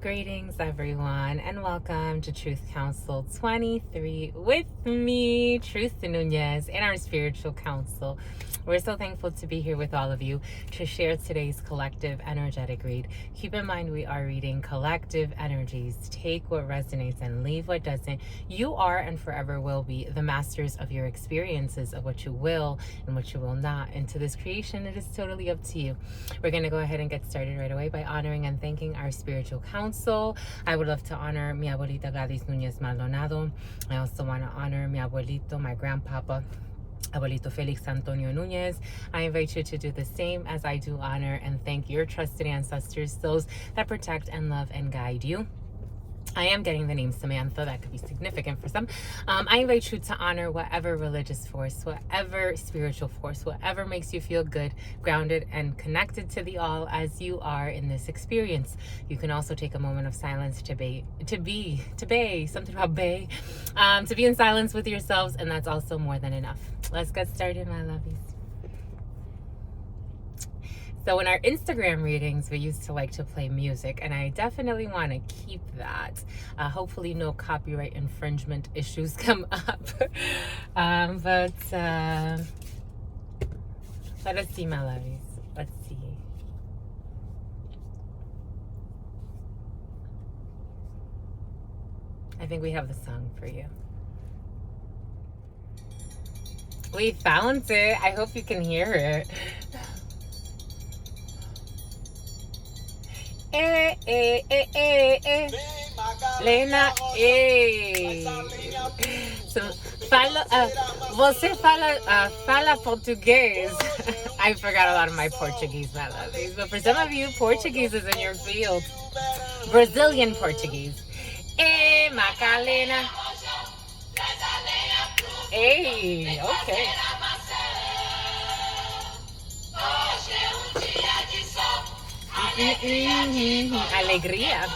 Greetings, everyone, and welcome to Truth Council 23 with me, Truth Nunez, and our spiritual council. We're so thankful to be here with all of you to share today's collective energetic read. Keep in mind, we are reading collective energies. Take what resonates and leave what doesn't. You are and forever will be the masters of your experiences, of what you will and what you will not. And to this creation, it is totally up to you. We're going to go ahead and get started right away by honoring and thanking our spiritual council. I would love to honor mi abuelita Gladys Nunez Maldonado. I also want to honor mi abuelito, my grandpapa, Abuelito Felix Antonio Nunez. I invite you to do the same as I do honor and thank your trusted ancestors, those that protect and love and guide you. I am getting the name Samantha. That could be significant for some. I invite you to honor whatever religious force, whatever spiritual force, whatever makes you feel good, grounded, and connected to the all as you are in this experience. You can also take a moment of silence to be in silence with yourselves, and that's also more than enough. Let's get started, my lovies. So in our Instagram readings, we used to like to play music, and I definitely want to keep that. Hopefully no copyright infringement issues come up. But let us see, my lovies. Let's see. I think we have the song for you. We found it. I hope you can hear it. Lena, So, você fala português. I forgot a lot of my Portuguese, my lovies. But for some of you, Portuguese is in your field. Brazilian Portuguese. Macarena. Hey, okay. Alegria.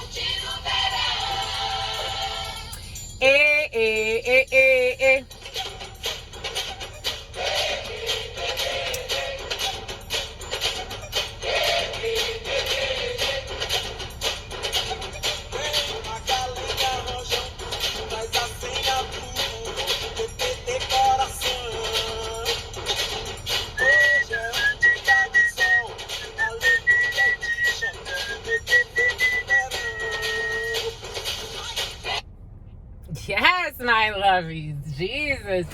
Yes, my lovies. Jesus.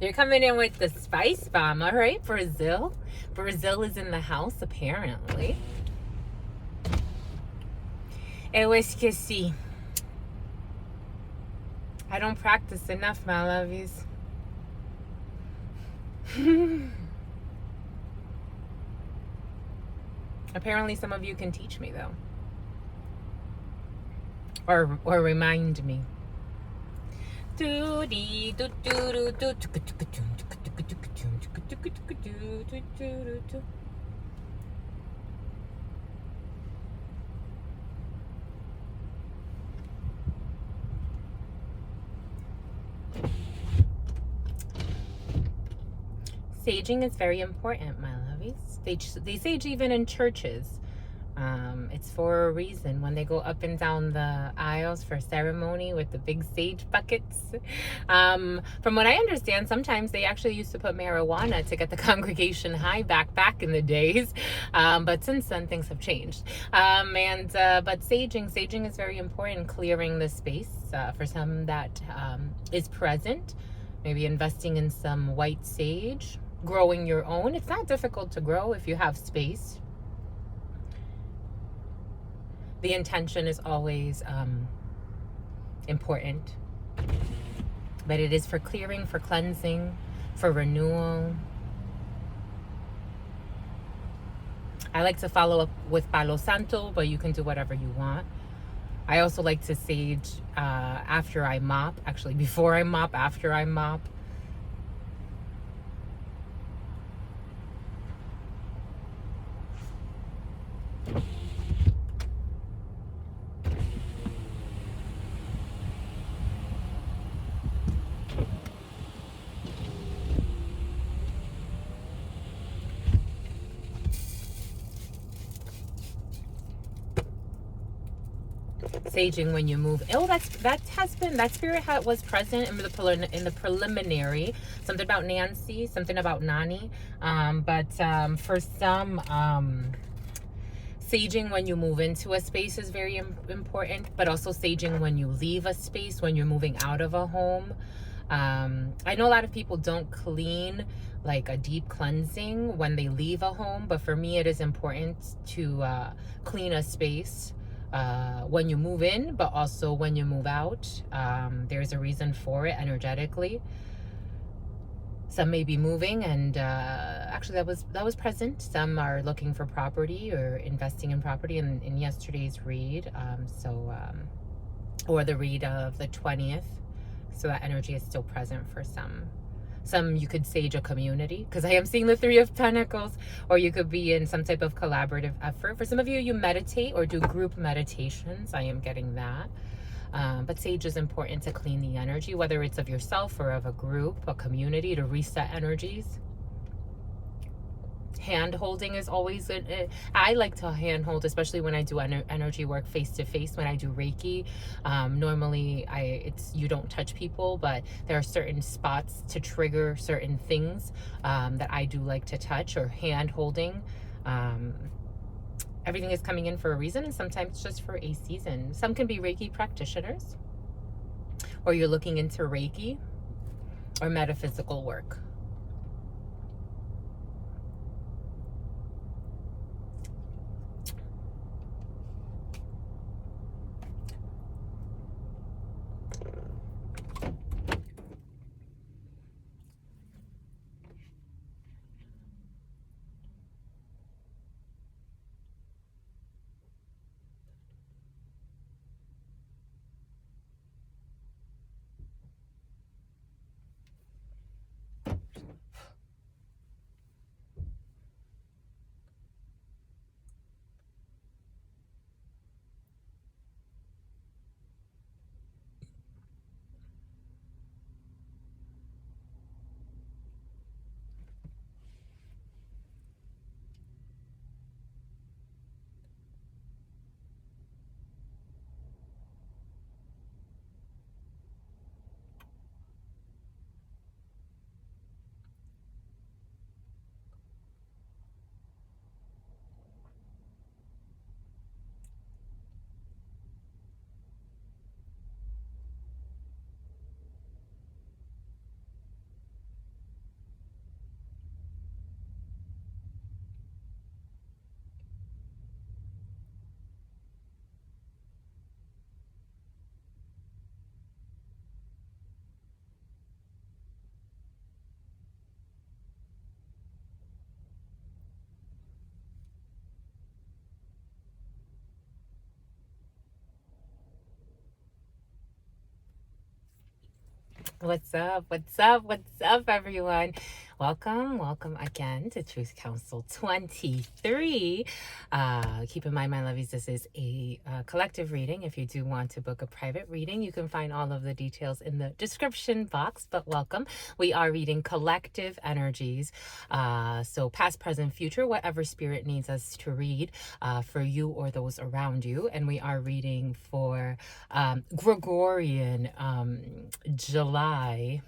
You're coming in with the spice bomb. All right, Brazil. Brazil is in the house, apparently. Eu esqueci. I don't practice enough, my lovies. Apparently some of you can teach me, though. Or remind me. Saging is very important, my lovies. They sage even in churches. It's for a reason. When they go up and down the aisles for ceremony with the big sage buckets. From what I understand, sometimes they actually used to put marijuana to get the congregation high back in the days. But since then, things have changed. But saging is very important, clearing the space for some that is present. Maybe investing in some white sage, growing your own. It's not difficult to grow if you have space. The intention is always important, but it is for clearing, for cleansing, for renewal. I like to follow up with Palo Santo, but you can do whatever you want. I also like to sage after I mop, actually before I mop, after I mop. Saging when you move. Oh, that spirit was present in the preliminary. Something about Nancy, something about Nani. But for some, saging when you move into a space is very important, but also saging when you leave a space, when you're moving out of a home. I know a lot of people don't clean like a deep cleansing when they leave a home, but for me it is important to clean a space when you move in, but also when you move out. There's a reason for it energetically. Some may be moving, and actually that was present. Some are looking for property or investing in property in yesterday's read. Or the read of the 20th. So that energy is still present for some. Some you could sage a community, because I am seeing the 3 of Pentacles, or you could be in some type of collaborative effort. For some of you, you meditate or do group meditations. I am getting that. But sage is important to clean the energy, whether it's of yourself or of a group, a community, to reset energies. Hand holding is always good. I like to hand hold, especially when I do energy work face to face. When I do Reiki, normally you don't touch people, but there are certain spots to trigger certain things that I do like to touch, or hand holding. Everything is coming in for a reason, and sometimes just for a season. Some can be Reiki practitioners, or you're looking into Reiki or metaphysical work. What's up? What's up? What's up, everyone? Welcome again to Truth Council 23. Keep in mind, my lovies, this is a collective reading. If you do want to book a private reading, you can find all of the details in the description box. But welcome. We are reading collective energies. So past, present, future, whatever spirit needs us to read for you or those around you. And we are reading for Gregorian July.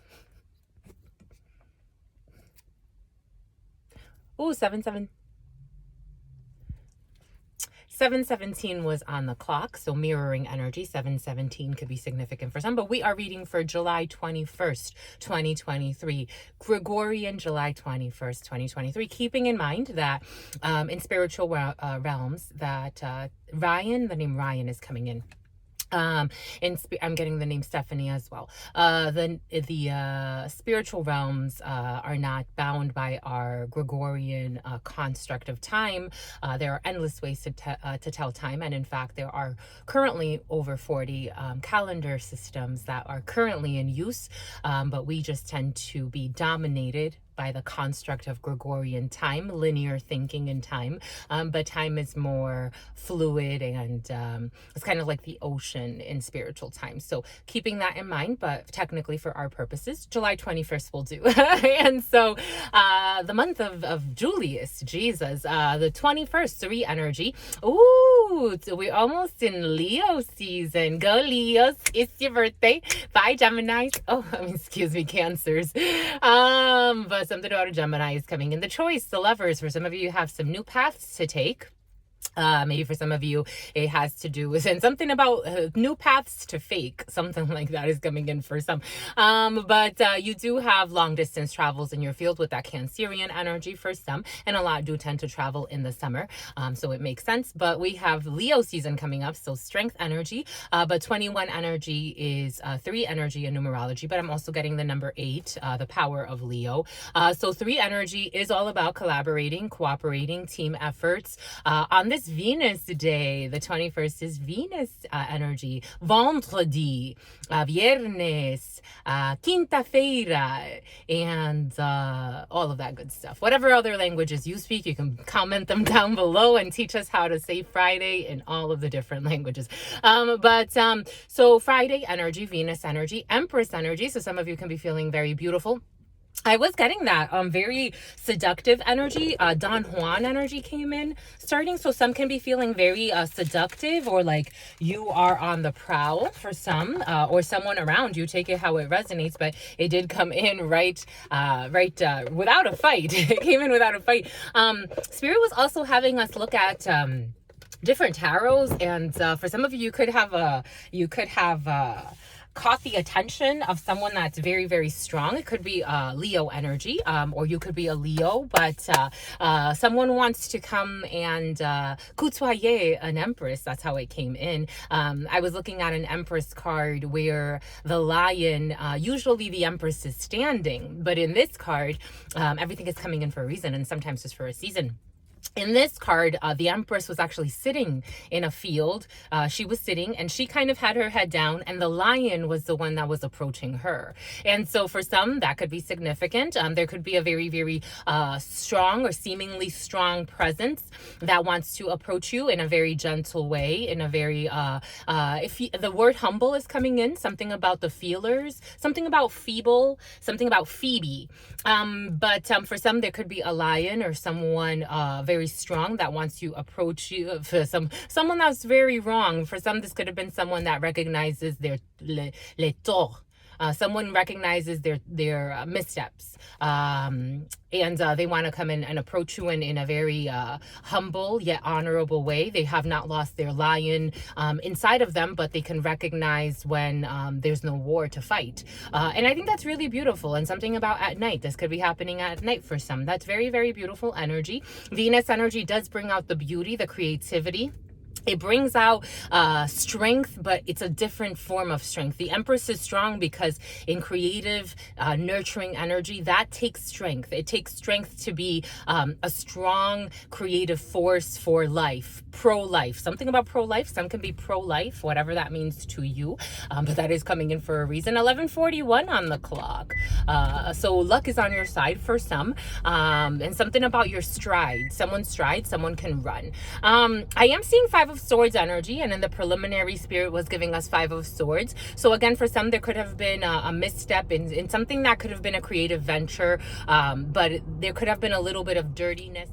Ooh, 717 was on the clock, so mirroring energy. 717 could be significant for some, but we are reading for July 21st, 2023. Gregorian July 21st, 2023. Keeping in mind that in spiritual realms that the name Ryan is coming in. I'm getting the name Stephanie as well. The spiritual realms are not bound by our Gregorian construct of time. There are endless ways to tell time, and in fact, there are currently over 40 calendar systems that are currently in use, but we just tend to be dominated by the construct of Gregorian time, linear thinking in time. But time is more fluid, and it's kind of like the ocean in spiritual time. So keeping that in mind, but technically for our purposes, July 21st will do. And so the month of Julius, Jesus, the 21st, 3 energy. Ooh, cute. We're almost in Leo season. Go Leos. It's your birthday. Bye, Geminis. Oh, excuse me, Cancers. But something about a Gemini is coming in. The choice, the lovers. For some of you have some new paths to take. Maybe for some of you, it has to do with, and something about new paths to fake, something like that is coming in for some. But you do have long distance travels in your field with that Cancerian energy for some, and a lot do tend to travel in the summer. So it makes sense. But we have Leo season coming up, so strength energy. But 21 energy is 3 energy in numerology, but I'm also getting the number 8, the power of Leo. So 3 energy is all about collaborating, cooperating, team efforts. On this Venus day, the 21st is Venus energy. Vendredi, viernes, quinta-feira, and all of that good stuff. Whatever other languages you speak, you can comment them down below and teach us how to say Friday in all of the different languages. So Friday energy, Venus energy, Empress energy. So some of you can be feeling very beautiful. I was getting that very seductive energy. Don Juan energy came in starting. So some can be feeling very seductive, or like you are on the prowl for some, or someone around you. Take it how it resonates, but it did come in right without a fight. It came in without a fight. Spirit was also having us look at different tarots, and for some of you, you could have caught the attention of someone that's very, very strong. It could be Leo energy, or you could be a Leo, but someone wants to come and coutoyer an Empress. That's how it came in. I was looking at an Empress card where the lion, usually the Empress is standing, but in this card, everything is coming in for a reason, and sometimes just for a season. In this card, the Empress was actually sitting in a field. She was sitting and she kind of had her head down, and the lion was the one that was approaching her. And so for some, that could be significant. There could be a very, very strong or seemingly strong presence that wants to approach you in a very gentle way, in a very, the word humble is coming in, something about the feelers, something about feeble, something about Phoebe. But for some, there could be a lion or someone very strong that wants to approach you. For someone that's very wrong. For some, this could have been someone that recognizes their les torts. Someone recognizes their missteps, and they want to come in and approach you in a very humble yet honorable way. They have not lost their lion inside of them, but they can recognize when there's no war to fight. And I think that's really beautiful, and something about at night. This could be happening at night for some. That's very, very beautiful energy. Venus energy does bring out the beauty, the creativity. It brings out strength, but it's a different form of strength. The Empress is strong because in creative, nurturing energy, that takes strength. It takes strength to be a strong, creative force for life, pro-life. Something about pro-life. Some can be pro-life, whatever that means to you. But that is coming in for a reason. 11:41 on the clock. So luck is on your side for some. And something about your stride. Someone's stride, someone can run. I am seeing 5 of Swords energy, and in the preliminary, Spirit was giving us 5 of Swords. So again, for some, there could have been a misstep in something that could have been a creative venture, but there could have been a little bit of dirtiness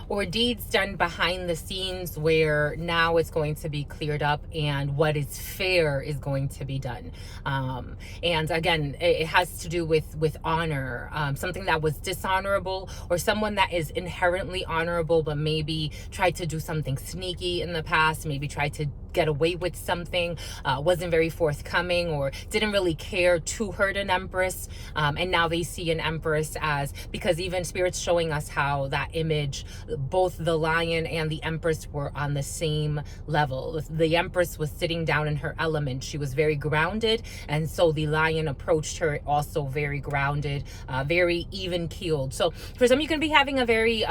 or deeds done behind the scenes where now it's going to be cleared up and what is fair is going to be done. And again, it has to do with honor, something that was dishonorable, or someone that is inherently honorable but maybe tried to do something sneaky in the past, maybe tried to get away with something, wasn't very forthcoming, or didn't really care to hurt an Empress, and now they see an Empress as, because even Spirit's showing us how that image, both the lion and the Empress were on the same level. The Empress was sitting down in her element. She was very grounded, and so the lion approached her also very grounded, very even keeled. So for some, you can be having a very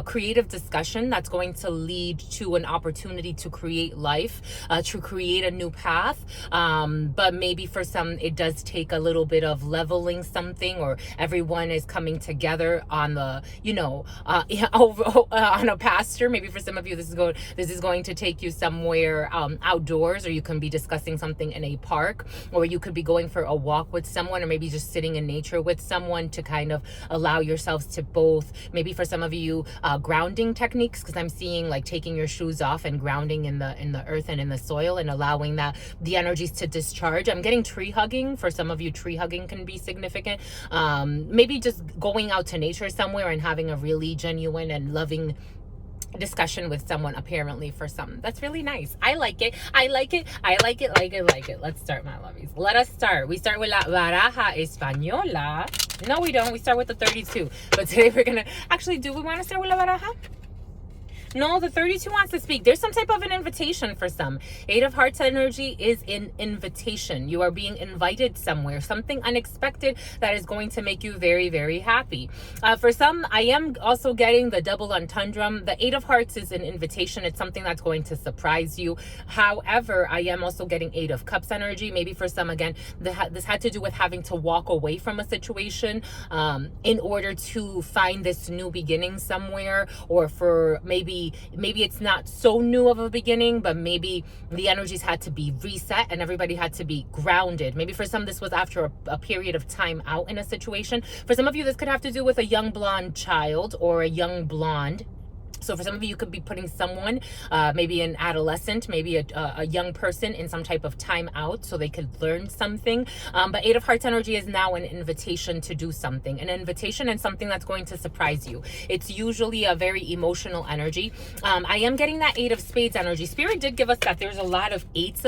creative discussion that's going to lead to an opportunity to create life, to create a new path. But maybe for some, it does take a little bit of leveling something, or everyone is coming together on the, on a pasture. Maybe for some of you, this is going to take you somewhere outdoors, or you can be discussing something in a park, or you could be going for a walk with someone, or maybe just sitting in nature with someone to kind of allow yourselves to both, maybe for some of you, grounding techniques, because I'm seeing like taking your shoes off and grounding grounding in the earth and in the soil, and allowing the energies to discharge. I'm getting tree hugging. For some of you, tree hugging can be significant. Maybe just going out to nature somewhere and having a really genuine and loving discussion with someone, apparently, for some. That's really nice. I like it. Let's start, my lovies. Let us start. We start with La Baraja Española. No, we don't. We start with the 32. But today we're going to... Actually, do we want to start with La Baraja? No, the 32 wants to speak. There's some type of an invitation for some. 8 of Hearts energy is an invitation. You are being invited somewhere, something unexpected that is going to make you very, very happy. For some, I am also getting the double entendre. The 8 of Hearts is an invitation. It's something that's going to surprise you. However, I am also getting 8 of Cups energy. Maybe for some, again, this had to do with having to walk away from a situation in order to find this new beginning somewhere, or for maybe it's not so new of a beginning, but maybe the energies had to be reset and everybody had to be grounded. Maybe for some, this was after a period of time out in a situation. For some of you, this could have to do with a young blonde child or a young blonde. So for some of you, you could be putting someone, maybe an adolescent, maybe a young person, in some type of time out so they could learn something. But 8 of Hearts energy is now an invitation to do something, an invitation and something that's going to surprise you. It's usually a very emotional energy. I am getting that 8 of Spades energy. Spirit did give us that there's a lot of 8s.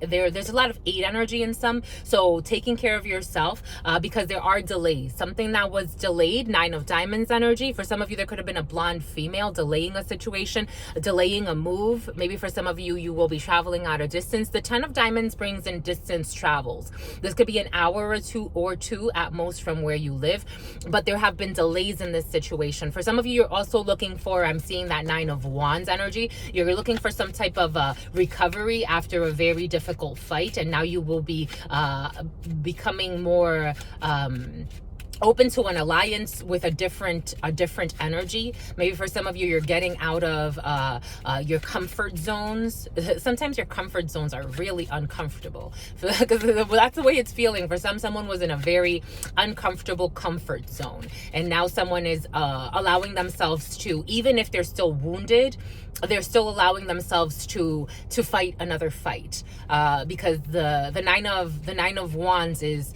There's a lot of 8 energy in some. So taking care of yourself, because there are delays. Something that was delayed, 9 of Diamonds energy. For some of you, there could have been a blonde female delaying a situation, delaying a move. Maybe for some of you, you will be traveling out a distance. The 10 of Diamonds brings in distance travels. This could be an hour or two at most from where you live, but there have been delays in this situation. For some of you, you're also looking for, I'm seeing that 9 of Wands energy. You're looking for some type of recovery after a very difficult fight, and now you will be becoming more open to an alliance with a different energy. Maybe for some of you, you're getting out of your comfort zones. Sometimes your comfort zones are really uncomfortable, because that's the way it's feeling. For someone was in a very uncomfortable comfort zone, and now someone is allowing themselves to, even if they're still wounded, they're still allowing themselves to fight another fight, because the nine of Wands is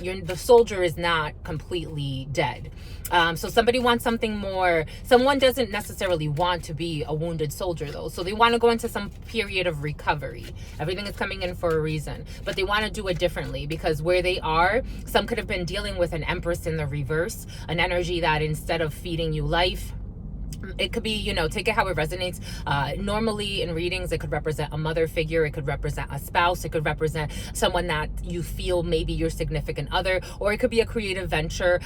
the soldier is not completely dead. So somebody wants something more. Someone doesn't necessarily want to be a wounded soldier, though. So they want to go into some period of recovery. Everything is coming in for a reason, but they want to do it differently, because where they are, some could have been dealing with an Empress in the reverse, an energy that instead of feeding you life, it could be, take it how it resonates. Normally in readings, it could represent a mother figure. It could represent a spouse. It could represent someone that you feel maybe your significant other, or it could be a creative venture,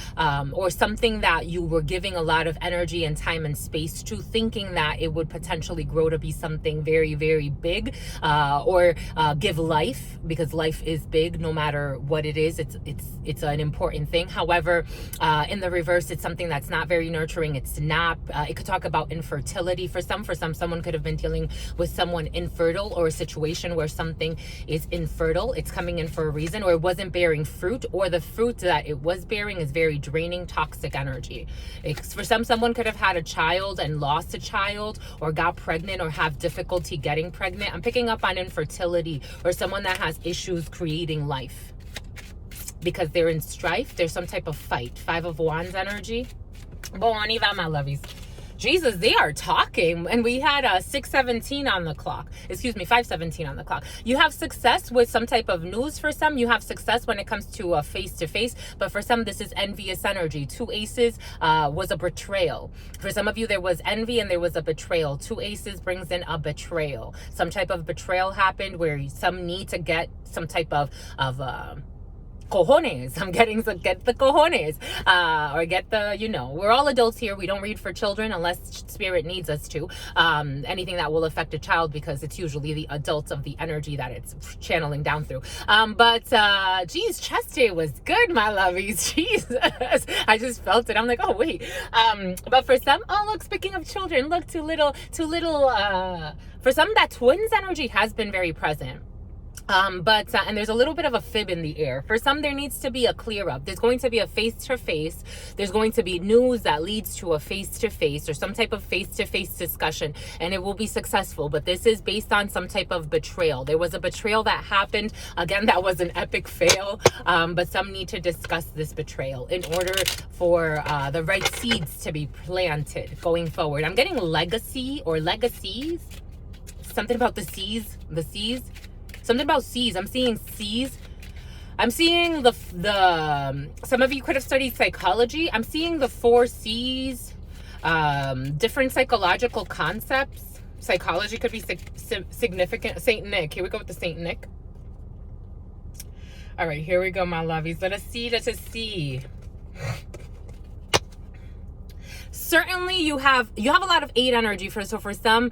or something that you were giving a lot of energy and time and space to, thinking that it would potentially grow to be something very, very big, or give life, because life is big no matter what it is. It's an important thing. However, in the reverse, it's something that's not very nurturing. It's not, it could talk about infertility for some. Someone could have been dealing with someone infertile, or a situation where something is infertile. It's coming in for a reason, or it wasn't bearing fruit, or the fruit that it was bearing is very draining, toxic energy. For someone could have had a child and lost a child, or got pregnant, or have difficulty getting pregnant. I'm picking up on infertility, or someone that has issues creating life because they're in strife. There's some type of fight. 5 of Wands energy. Bon, on y va, my lovies. Jesus, they are talking. And we had 6:17 on the clock. Excuse me, 5:17 on the clock. You have success with some type of news for some. You have success when it comes to a face-to-face. But for some, this is envious energy. 2 aces was a betrayal. For some of you, there was envy and there was a betrayal. 2 aces brings in a betrayal. Some type of betrayal happened where some need to get some type of cojones. I'm getting to get the cojones, or get the, we're all adults here. We don't read for children unless spirit needs us to. Anything that will affect a child, because it's usually the adults of the energy that it's channeling down through. Geez, chest day was good, my lovies. Jesus, I just felt it. I'm like, oh wait. But for some, oh look, speaking of children, look, too little. For some, that twins energy has been very present. And there's a little bit of a fib in the air. For some, there needs to be a clear up. There's going to be a face-to-face. There's going to be news that leads to a face-to-face or some type of face-to-face discussion, and it will be successful. But this is based on some type of betrayal. There was a betrayal that happened. Again, that was an epic fail. But some need to discuss this betrayal in order for the right seeds to be planted going forward. I'm getting legacy or legacies. Something about the seas. The seas. Something about C's. I'm seeing C's. I'm seeing the some of you could have studied psychology. I'm seeing the 4 C's, different psychological concepts. Psychology could be significant. Saint Nick. Here we go with the Saint Nick. All right, here we go, my lovies. Let us see. Let us see. Certainly you have a lot of 8 energy for some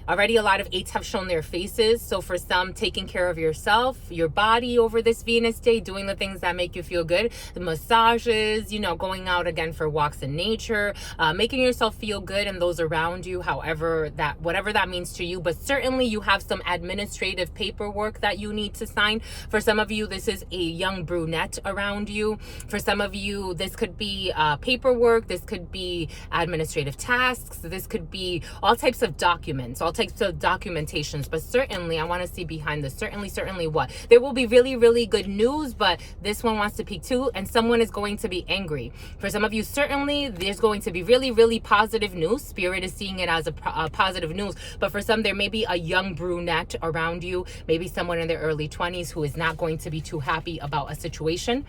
already a lot of 8s have shown their faces. So for some, taking care of yourself, your body over this Venus day, doing the things that make you feel good, the massages, going out again for walks in nature, making yourself feel good and those around you, whatever that means to you. But certainly you have some administrative paperwork that you need to sign. For some of you, this is a young brunette around you. For some of you, this could be paperwork. This could be administrative tasks. This could be all types of documents, all types of documentations. But certainly, I want to see behind this. Certainly what? There will be really, really good news, but this one wants to peak too, and someone is going to be angry. For some of you, certainly, there's going to be really, really positive news. Spirit is seeing it as a positive news. But for some, there may be a young brunette around you, maybe someone in their early 20s who is not going to be too happy about a situation.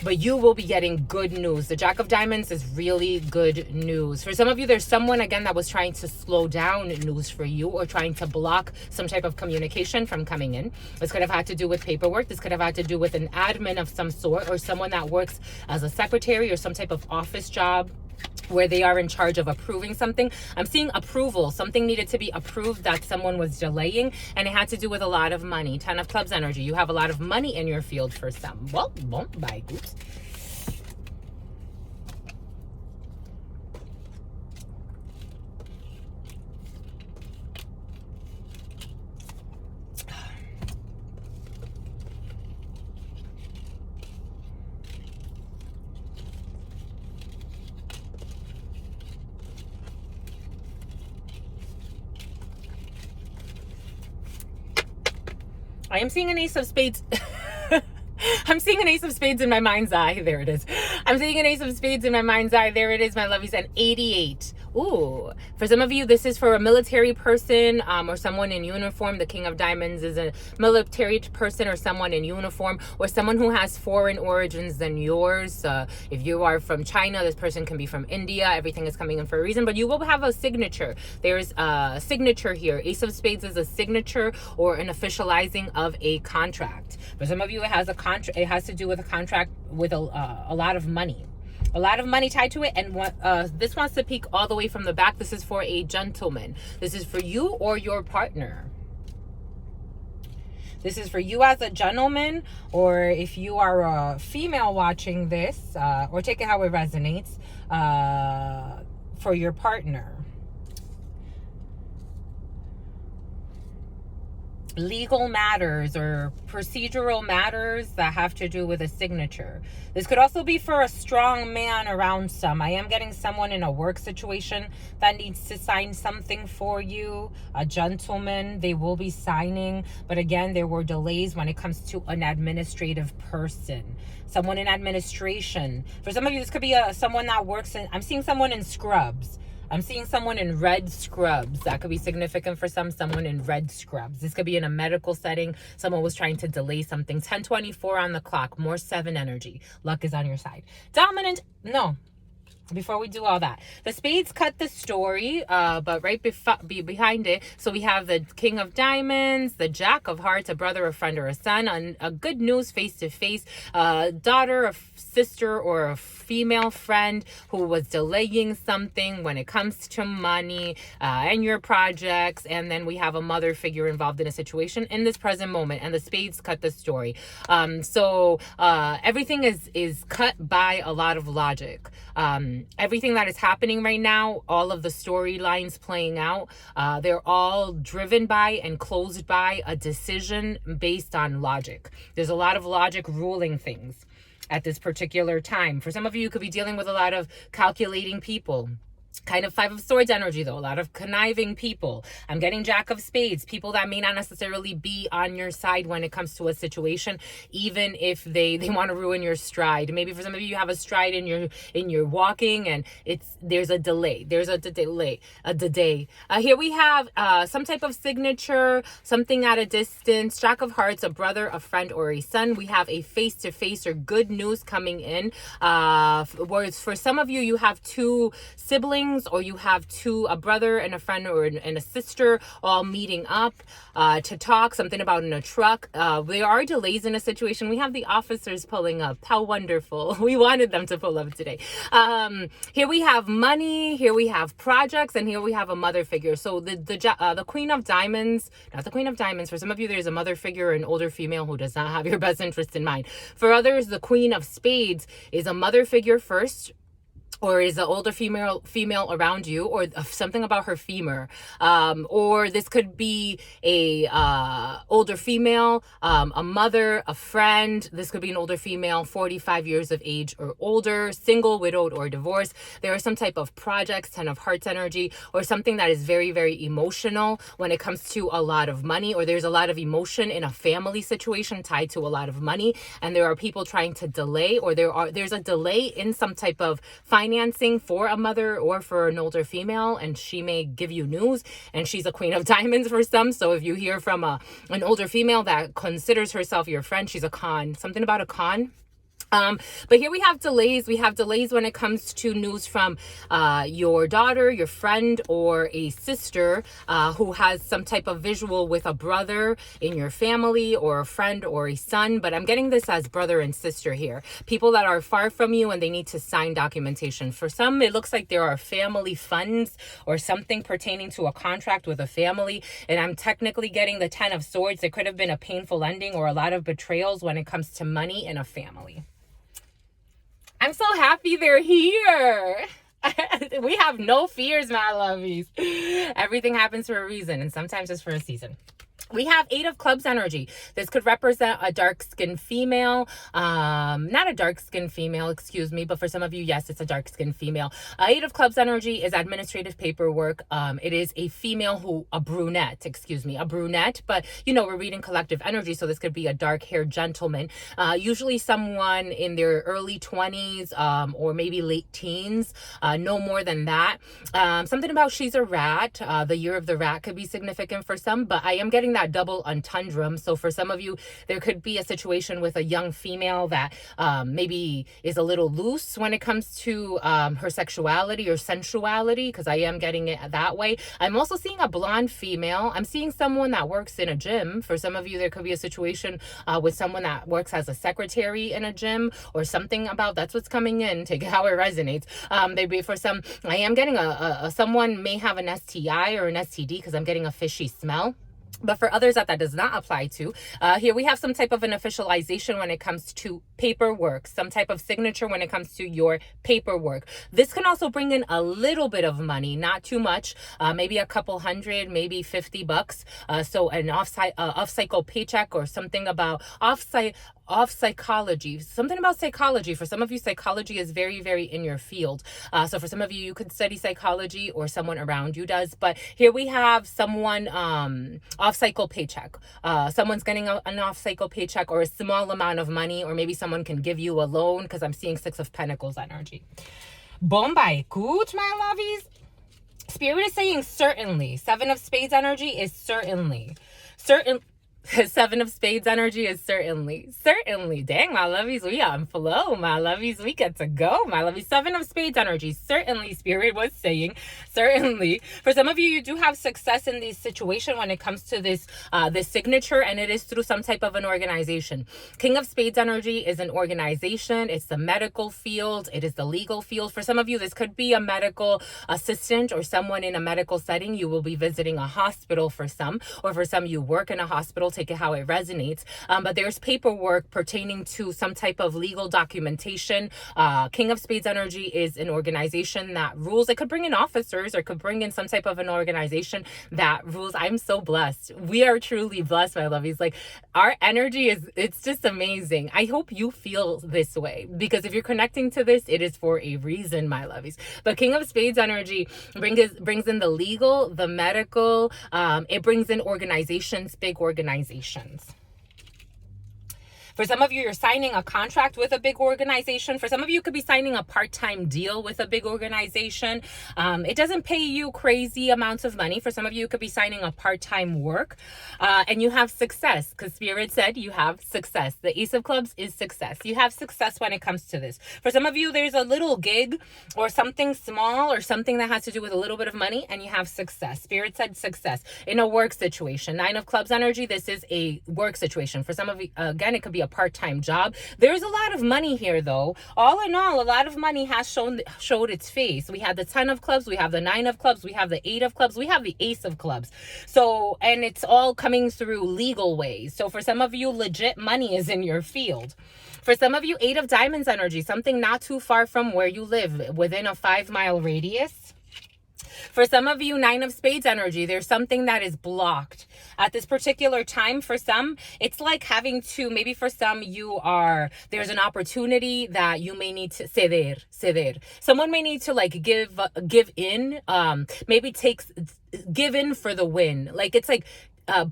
But you will be getting good news. The Jack of Diamonds is really good news. For some of you, there's someone, again, that was trying to slow down news for you or trying to block some type of communication from coming in. This could have had to do with paperwork. This could have had to do with an admin of some sort or someone that works as a secretary or some type of office job where they are in charge of approving something. I'm seeing approval. Something needed to be approved that someone was delaying, and it had to do with a lot of money. 10 of Clubs energy. You have a lot of money in your field for some. Well, won't buy goods. I am seeing an Ace of Spades. I'm seeing an Ace of Spades in my mind's eye. There it is. I'm seeing an Ace of Spades in my mind's eye. There it is, my lovies. And 88. Ooh. For some of you, this is for a military person or someone in uniform. The King of Diamonds is a military person or someone in uniform or someone who has foreign origins than yours. If you are from China, this person can be from India. Everything is coming in for a reason, but you will have a signature. There's a signature here. Ace of Spades is a signature or an officializing of a contract. For some of you, it has a contract. It has to do with a contract with a lot of money. A lot of money tied to it, and this wants to peek all the way from the back. This is for a gentleman. This is for you or your partner. This is for you as a gentleman, or if you are a female watching this, or take it how it resonates, for your partner. Legal matters or procedural matters that have to do with a signature. This could also be for a strong man around some. I am getting someone in a work situation that needs to sign something for you. A gentleman, they will be signing. But again, there were delays when it comes to an administrative person. Someone in administration. For some of you, this could be someone that works in, I'm seeing someone in scrubs. I'm seeing someone in red scrubs. That could be significant for someone in red scrubs. This could be in a medical setting. Someone was trying to delay something. 10:24 on the clock. More 7 energy. Luck is on your side. Dominant. No. Before we do all that, the spades cut the story, but right behind it, so we have the King of Diamonds, the Jack of Hearts, a brother, a friend, or a son, and a good news face-to-face, daughter, a sister, or a female friend who was delaying something when it comes to money and your projects. And then we have a mother figure involved in a situation in this present moment, and the spades cut the story. So everything is cut by a lot of logic. everything that is happening right now, all of the storylines playing out, they're all driven by and closed by a decision based on logic. There's a lot of logic ruling things at this particular time. For some of you, you could be dealing with a lot of calculating people. Kind of Five of Swords energy, though. A lot of conniving people. I'm getting Jack of Spades. People that may not necessarily be on your side when it comes to a situation, even if they want to ruin your stride. Maybe for some of you, you have a stride in your walking, and there's a delay. There's a delay. Here we have some type of signature, something at a distance. Jack of Hearts, a brother, a friend, or a son. We have a face-to-face or good news coming in. For some of you, you have two siblings, or you have a brother and a friend and a sister all meeting up to talk, something about in a truck. There are delays in a situation. We have the officers pulling up. How wonderful. We wanted them to pull up today. Here we have money, here we have projects, and here we have a mother figure. So the Queen of Diamonds, not the Queen of Diamonds. For some of you, there's a mother figure, an older female who does not have your best interest in mind. For others, the Queen of Spades is a mother figure first, or is an older female around you, or something about her femur, or this could be a older female, a mother, a friend. This could be an older female, 45 years of age or older, single, widowed, or divorced. There are some type of projects, Ten of Hearts energy, or something that is very, very emotional when it comes to a lot of money, or there's a lot of emotion in a family situation tied to a lot of money, and there are people trying to delay, or there's a delay in some type of financing for a mother or for an older female, and she may give you news, and she's a Queen of Diamonds for some. So if you hear from an older female that considers herself your friend, she's a con, something about a con. But here we have delays. We have delays when it comes to news from your daughter, your friend, or a sister who has some type of visual with a brother in your family, or a friend, or a son. But I'm getting this as brother and sister here. People that are far from you and they need to sign documentation. For some, it looks like there are family funds or something pertaining to a contract with a family. And I'm technically getting the Ten of Swords. There could have been a painful ending or a lot of betrayals when it comes to money in a family. I'm so happy they're here. We have no fears, my lovies. Everything happens for a reason, and sometimes it's for a season. We have Eight of Clubs energy. This could represent a dark-skinned female. Not a dark-skinned female, excuse me, but for some of you, yes, it's a dark-skinned female. Eight of Clubs energy is administrative paperwork. It is a female a brunette, but we're reading collective energy, so this could be a dark-haired gentleman. Usually someone in their early 20s or maybe late teens, no more than that. Something about she's a rat. The year of the rat could be significant for some, but I am getting that double untundrum. So for some of you, there could be a situation with a young female that maybe is a little loose when it comes to her sexuality or sensuality, because I am getting it that way. I'm also seeing a blonde female. I'm seeing someone that works in a gym. For some of you, there could be a situation with someone that works as a secretary in a gym, or something about that's what's coming in. Take it how it resonates. Maybe for some, I am getting someone may have an STI or an STD, because I'm getting a fishy smell. But for others that does not apply to, here we have some type of an officialization when it comes to paperwork, some type of signature when it comes to your paperwork. This can also bring in a little bit of money, not too much, maybe a couple hundred, maybe $50. So an off-cycle paycheck, or something about off psychology, something about psychology. For some of you, psychology is very, very in your field. So for some of you, you could study psychology, or someone around you does. But here we have someone off-cycle paycheck. Someone's getting an off-cycle paycheck, or a small amount of money, or maybe someone can give you a loan, because I'm seeing Six of Pentacles energy. Bombay, good, my lovies. Spirit is saying certainly. Seven of Spades energy is certainly. Seven of Spades energy is certainly. Dang, my lovies, we on flow, my lovies. We get to go, my lovies. Seven of Spades energy, certainly, Spirit was saying, certainly. For some of you, you do have success in this situation when it comes to this signature, and it is through some type of an organization. King of Spades energy is an organization. It's the medical field. It is the legal field. For some of you, this could be a medical assistant or someone in a medical setting. You will be visiting a hospital for some, or for some, you work in a hospital take it how it resonates. But there's paperwork pertaining to some type of legal documentation. King of Spades energy is an organization that rules. It could bring in officers or could bring in some type of an organization that rules. I'm so blessed. We are truly blessed, my lovies. Like, our energy it's just amazing. I hope you feel this way, because if you're connecting to this, it is for a reason, my lovies. But King of Spades energy brings in the legal, the medical, it brings in organizations, big organizations. For some of you, you're signing a contract with a big organization. For some of you, could be signing a part-time deal with a big organization. It doesn't pay you crazy amounts of money. For some of you, could be signing a part-time work, and you have success, because Spirit said you have success. The Ace of Clubs is success. You have success when it comes to this. For some of you, there's a little gig or something small or something that has to do with a little bit of money, and you have success. Spirit said success in a work situation. Nine of Clubs energy, this is a work situation. For some of you, again, it could be a part-time job. There's a lot of money here, though. All in all, a lot of money has showed its face. We have the 10 of Clubs, we have the 9 of Clubs, we have the 8 of Clubs, we have the Ace of Clubs. So, and it's all coming through legal ways. So for some of you, legit money is in your field. For some of you, 8 of Diamonds energy, something not too far from where you live, within a 5-mile radius. For some of you, 9 of Spades energy, there's something that is blocked at this particular time. For some, it's like having to, maybe for some, there's an opportunity that you may need to ceder. Someone may need to like give in, give in for the win. Like, it's like,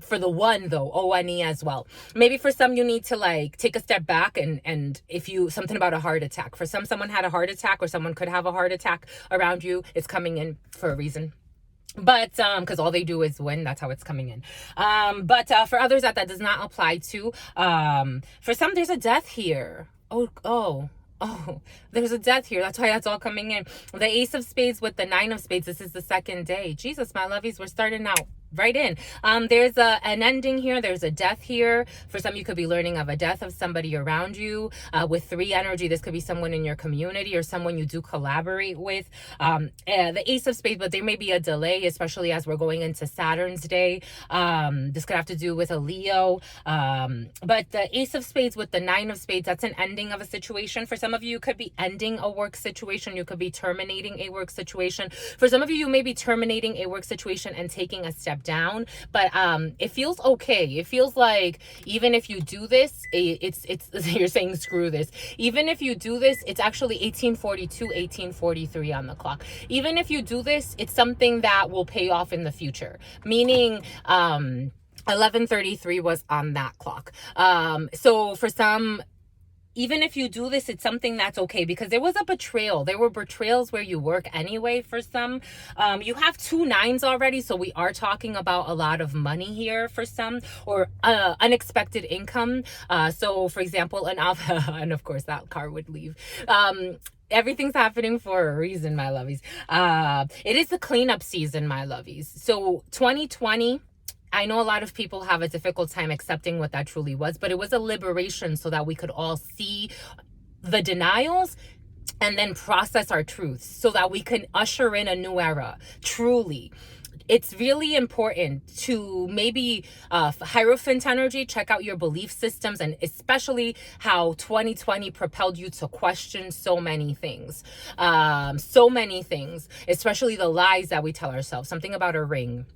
for the one though, O-N-E as well. Maybe for some, you need to like take a step back and if you, something about a heart attack. For some, someone had a heart attack, or someone could have a heart attack around you. It's coming in for a reason. But because all they do is win, that's how it's coming in. But for others that does not apply to, for some, there's a death here. Oh, there's a death here. That's why that's all coming in. The Ace of Spades with the 9 of Spades. This is the second day. Jesus, my lovies, we're starting out right in. There's an ending here. There's a death here. For some, you could be learning of a death of somebody around you. With 3 energy, this could be someone in your community or someone you do collaborate with. The Ace of Spades, but there may be a delay, especially as we're going into Saturn's day. This could have to do with a Leo. But the Ace of Spades with the 9 of Spades, that's an ending of a situation. For some of you, you could be ending a work situation. You could be terminating a work situation. For some of you, you may be terminating a work situation and taking a step down. But it feels okay. It feels like even if you do this, it's you're saying screw this. Even if you do this, it's actually 1842, 1843 on the clock. Even if you do this, it's something that will pay off in the future. Meaning 1133 was on that clock. So for some, even if you do this, it's something that's okay, because there was a betrayal. There were betrayals where you work anyway for some. You have 2 9s already, so we are talking about a lot of money here for some, or unexpected income. So for example, and of course that car would leave. Everything's happening for a reason, my lovies. It is the cleanup season, my lovies. So 2020, I know a lot of people have a difficult time accepting what that truly was, but it was a liberation so that we could all see the denials and then process our truths so that we can usher in a new era. Truly. It's really important to maybe Hierophant energy, check out your belief systems, and especially how 2020 propelled you to question so many things, especially the lies that we tell ourselves. Something about a ring.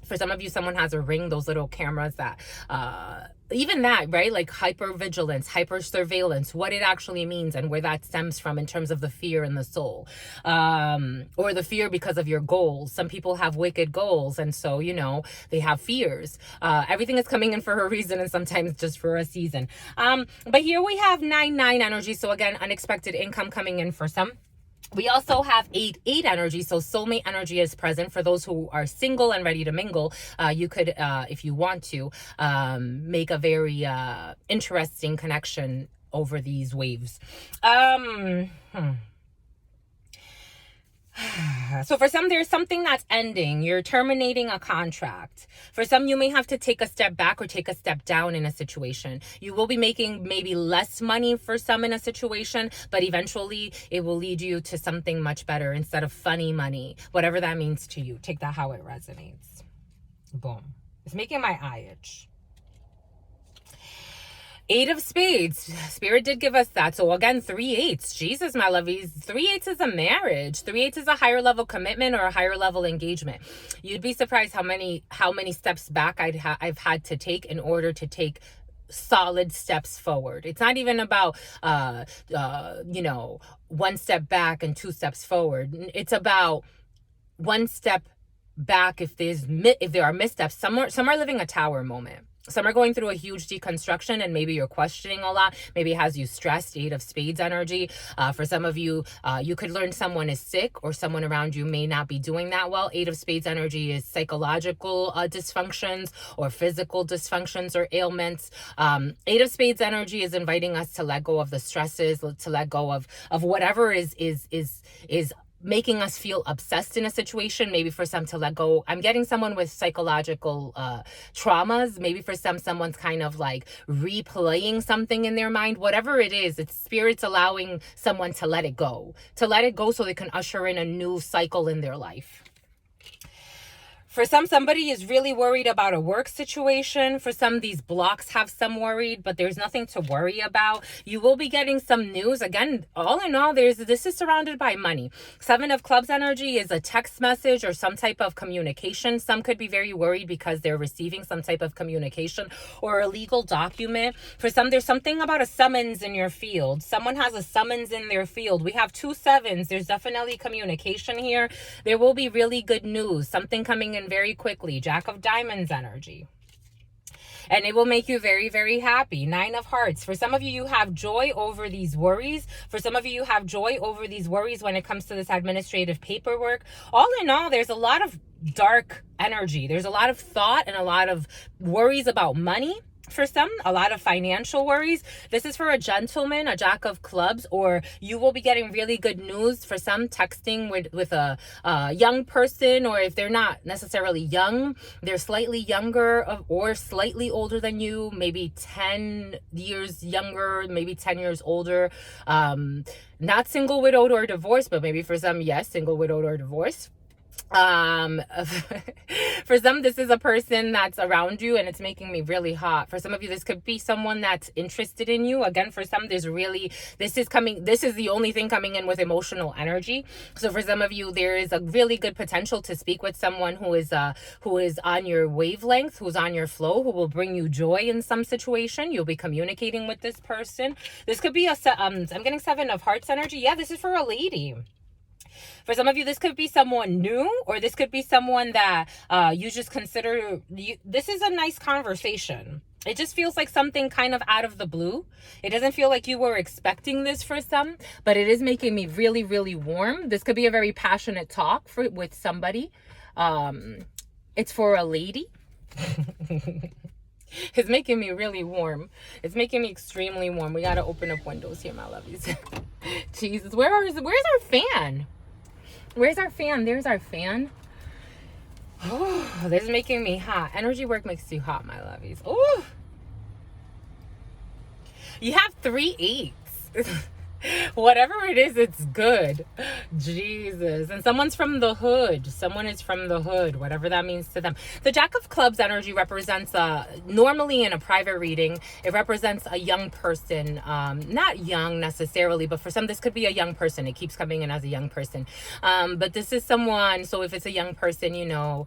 For some of you, someone has a ring, those little cameras that, even that, right? Like hypervigilance, hyper surveillance, what it actually means and where that stems from in terms of the fear in the soul, or the fear because of your goals. Some people have wicked goals, and so, you know, they have fears. Everything is coming in for a reason, and sometimes just for a season. But here we have 9-9 energy. So again, unexpected income coming in for some. We also have 8-8 energy, so soulmate energy is present. For those who are single and ready to mingle, you could, if you want to, make a very interesting connection over these waves. So for some, there's something that's ending. You're terminating a contract. For some, you may have to take a step back or take a step down in a situation. You will be making maybe less money for some in a situation, but eventually it will lead you to something much better instead of funny money, whatever that means to you. Take that how it resonates. Boom. It's making my eye itch. Eight of Spades. Spirit did give us that. So again, 3/8. Jesus, my lovies. 3/8 is a marriage. 3/8 is a higher level commitment or a higher level engagement. You'd be surprised how many steps back I've had to take in order to take solid steps forward. It's not even about one step back and two steps forward. It's about one step back if there are missteps. Some are living a tower moment. Some are going through a huge deconstruction, and maybe you're questioning a lot. Maybe it has you stressed. Eight of Spades energy. For some of you, you could learn someone is sick, or someone around you may not be doing that well. Eight of Spades energy is psychological dysfunctions or physical dysfunctions or ailments. Eight of Spades energy is inviting us to let go of the stresses, to let go of whatever is making us feel obsessed in a situation. Maybe for some to let go. I'm getting someone with psychological traumas. Maybe for someone's kind of like replaying something in their mind. Whatever it is, it's spirits allowing someone to let it go so they can usher in a new cycle in their life. For some, somebody is really worried about a work situation. For some, these blocks have some worried, but there's nothing to worry about. You will be getting some news. Again, all in all, this is surrounded by money. Seven of Clubs energy is a text message or some type of communication. Some could be very worried because they're receiving some type of communication or a legal document. For some, there's something about a summons in your field. Someone has a summons in their field. We have 2 sevens. There's definitely communication here. There will be really good news. Something coming in very quickly. Jack of Diamonds energy. And it will make you very, very happy. 9 of Hearts. For some of you, you have joy over these worries. For some of you, you have joy over these worries when it comes to this administrative paperwork. All in all, there's a lot of dark energy. There's a lot of thought and a lot of worries about money. For some, a lot of financial worries. This is for a gentleman, a Jack of Clubs, or you will be getting really good news. For some, texting with a young person, or if they're not necessarily young, they're slightly younger or slightly older than you, maybe 10 years younger, maybe 10 years older. Not single, widowed, or divorced, but maybe for some, yes, single, widowed, or divorced. For some, this is a person that's around you and it's making me really hot. For some of you, this could be someone that's interested in you. Again, for some, this is the only thing coming in with emotional energy. So for some of you, there is a really good potential to speak with someone who is on your wavelength, who's on your flow, who will bring you joy in some situation. You'll be communicating with this person. This could be I'm getting 7 of Hearts energy. Yeah, this is for a lady. For some of you, this could be someone new, or this could be someone that you just consider. This is a nice conversation. It just feels like something kind of out of the blue. It doesn't feel like you were expecting this for some, but it is making me really, really warm. This could be a very passionate talk with somebody. It's for a lady. It's making me really warm. It's making me extremely warm. We got to open up windows here, my lovies. Jesus, where's our fan? Where's our fan? There's our fan. Oh, this is making me hot. Energy work makes you hot, my lovies. Oh, you have 3 8s. Whatever it is, it's good. Jesus. And someone's from the hood. Someone is from the hood, whatever that means to them. The Jack of Clubs energy represents, normally in a private reading, it represents a young person. Not young necessarily, but for some, this could be a young person. It keeps coming in as a young person. But this is someone, so if it's a young person, age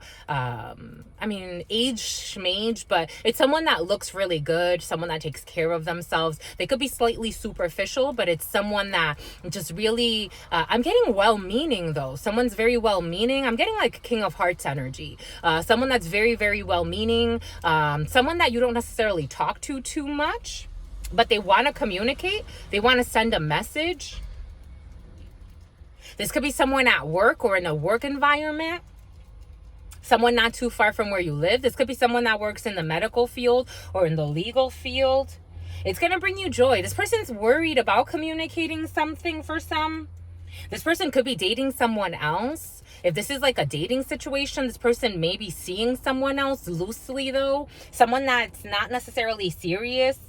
schmage, but it's someone that looks really good, someone that takes care of themselves. They could be slightly superficial, but it's someone that just really, I'm getting well-meaning though. Someone's very well-meaning. I'm getting like King of Hearts energy. Someone that's very, very well-meaning. Someone that you don't necessarily talk to too much, but they want to communicate. They want to send a message. This could be someone at work or in a work environment. Someone not too far from where you live. This could be someone that works in the medical field or in the legal field. It's going to bring you joy. This person's worried about communicating something for some. This person could be dating someone else. If this is like a dating situation, this person may be seeing someone else loosely though. Someone that's not necessarily serious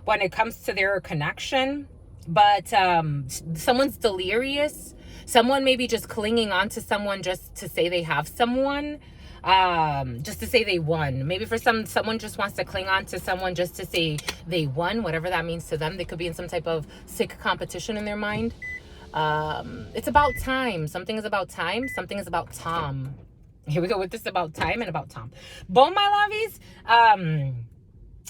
when it comes to their connection. But someone's delirious. Someone may be just clinging on to someone just to say they have someone. just to say they won. Maybe for someone just wants to cling on to someone just to say they won, whatever that means to them. They could be in some type of sick competition in their mind. It's about time. Something is about time. Something is about Tom. Here we go with this about time and about Tom. Bon, my lovies.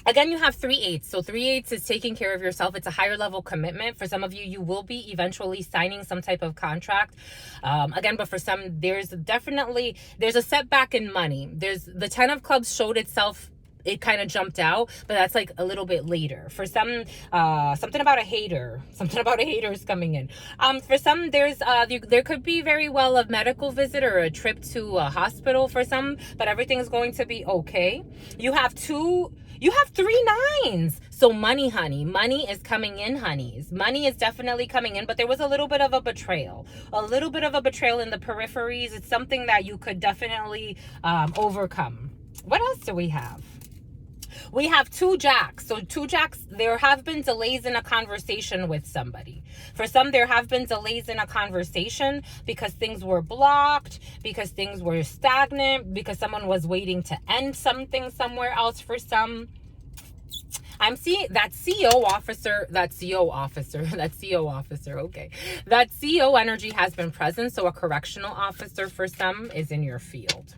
Again, you have 3/8. So 3/8 is taking care of yourself. It's a higher level commitment. For some of you, you will be eventually signing some type of contract. Again, but for some, there's a setback in money. There's the 10 of clubs showed itself. It kind of jumped out, but that's like a little bit later. For some, something about a hater is coming in. For some, there could be very well a medical visit or a trip to a hospital for some, but everything's going to be okay. You have 3 9s. So money, honey. Money is coming in, honeys. Money is definitely coming in, but there was a little bit of a betrayal. A little bit of a betrayal in the peripheries. It's something that you could definitely overcome. What else do we have? We have 2 jacks. So 2 jacks, there have been delays in a conversation with somebody. For some, there have been delays in a conversation because things were blocked, because things were stagnant, because someone was waiting to end something somewhere else. For some, I'm seeing that CEO officer, okay. That CEO energy has been present. So a correctional officer for some is in your field.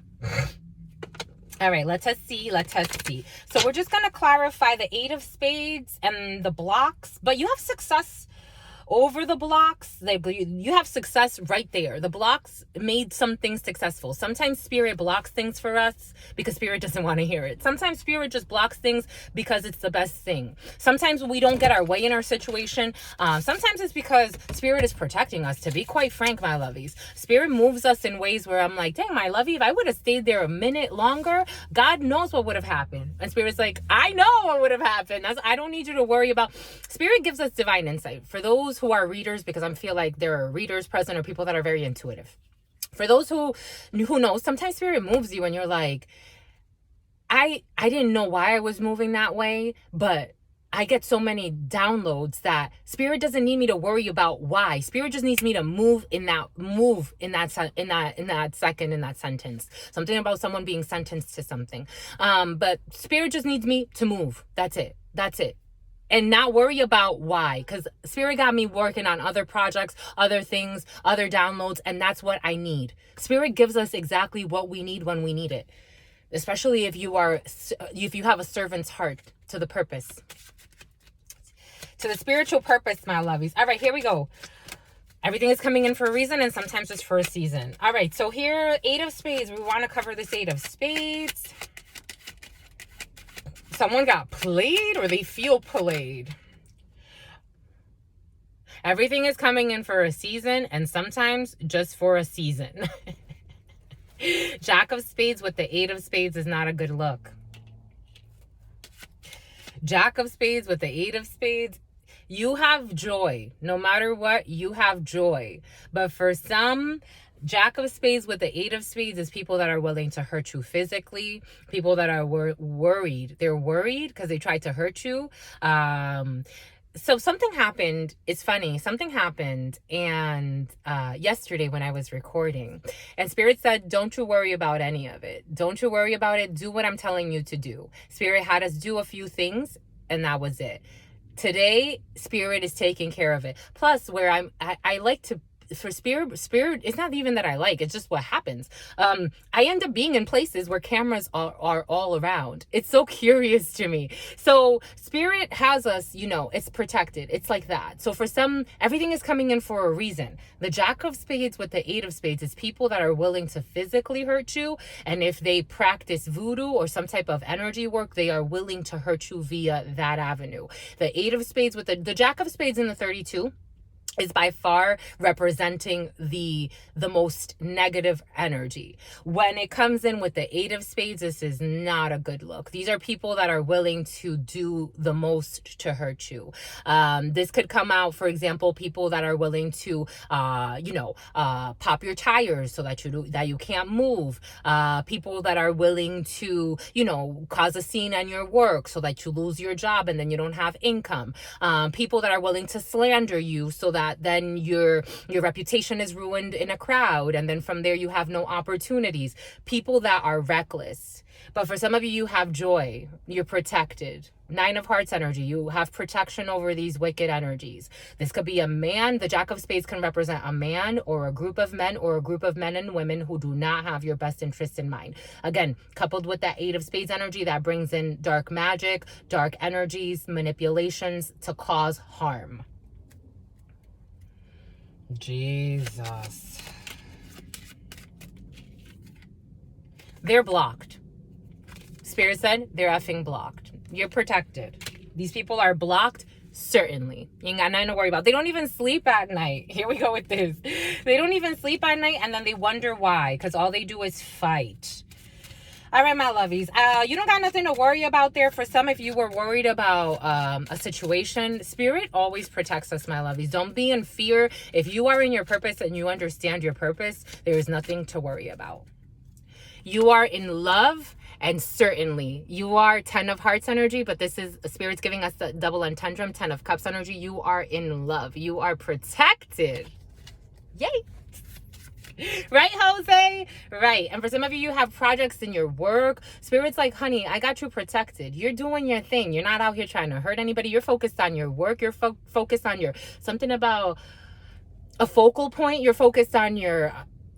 All right, let us see. So we're just going to clarify the 8 of spades and the blocks, but you have success over the blocks. You have success right there. The blocks made something successful. Sometimes spirit blocks things for us because spirit doesn't want to hear it. Sometimes spirit just blocks things because it's the best thing. Sometimes we don't get our way in our situation. Sometimes it's because spirit is protecting us, to be quite frank, my lovies. Spirit moves us in ways where I'm like, dang, my lovey, if I would have stayed there a minute longer, God knows what would have happened. And spirit's like, I know what would have happened. I don't need you to worry about. Spirit gives us divine insight. For those who are readers, because I feel like there are readers present or people that are very intuitive. For those who know, sometimes spirit moves you and you're like, I didn't know why I was moving that way, but I get so many downloads that spirit doesn't need me to worry about why. Spirit just needs me to move in that second, in that sentence. Something about someone being sentenced to something. But spirit just needs me to move. That's it. And not worry about why, because spirit got me working on other projects, other things, other downloads, and that's what I need. Spirit gives us exactly what we need when we need it, especially if you have a servant's heart to the purpose, to the spiritual purpose, my lovies. All right, here we go. Everything is coming in for a reason, and sometimes it's for a season. All right, so here, 8 of spades. We want to cover this 8 of spades. Someone got played or they feel played. Everything is coming in for a season and sometimes just for a season. Jack of spades with the 8 of spades is not a good look. Jack of spades with the 8 of spades. You have joy. No matter what, you have joy. But for some, Jack of spades with the 8 of spades is people that are willing to hurt you physically, people that are worried. They're worried because they tried to hurt you. So something happened. It's funny. Something happened and yesterday when I was recording, and Spirit said, don't you worry about any of it. Don't you worry about it. Do what I'm telling you to do. Spirit had us do a few things and that was it. Today, Spirit is taking care of it. Plus, where I like to, for spirit, it's not even that I like, it's just what happens. I end up being in places where cameras are all around. It's so curious to me. So spirit has us, it's protected. It's like that. So for some, everything is coming in for a reason. The Jack of spades with the 8 of spades is people that are willing to physically hurt you. And if they practice voodoo or some type of energy work, they are willing to hurt you via that avenue. The 8 of spades with the Jack of spades in the 32 is by far representing the most negative energy. When it comes in with the 8 of spades, this is not a good look. These are people that are willing to do the most to hurt you. This could come out, for example, people that are willing to, pop your tires so that you can't move. People that are willing to, cause a scene on your work so that you lose your job and then you don't have income. People that are willing to slander you so that that then your reputation is ruined in a crowd, and then from there you have no opportunities. People that are reckless. But for some of you, you have joy. You're protected. 9 of Hearts energy. You have protection over these wicked energies. This could be a man. The Jack of Spades can represent a man or a group of men or a group of men and women who do not have your best interests in mind. Again, coupled with that 8 of Spades energy, that brings in dark magic, dark energies, manipulations to cause harm. Jesus. They're blocked. Spirit said they're effing blocked. You're protected. These people are blocked, certainly. You ain't got nothing to worry about. They don't even sleep at night. Here we go with this. They don't even sleep at night, and then they wonder why, because all they do is fight. All right, my lovies. You don't got nothing to worry about there. For some, if you were worried about a situation, Spirit always protects us, my lovies. Don't be in fear. If you are in your purpose and you understand your purpose, there is nothing to worry about. You are in love. And certainly, you are 10 of Hearts energy, but this is Spirit's giving us the double entendre, 10 of Cups energy. You are in love. You are protected. Yay. Right, Jose? Right. And for some of you, you have projects in your work. Spirit's like, honey, I got you protected. You're doing your thing. You're not out here trying to hurt anybody. You're focused on your work. You're focused on your something about a focal point. You're focused on your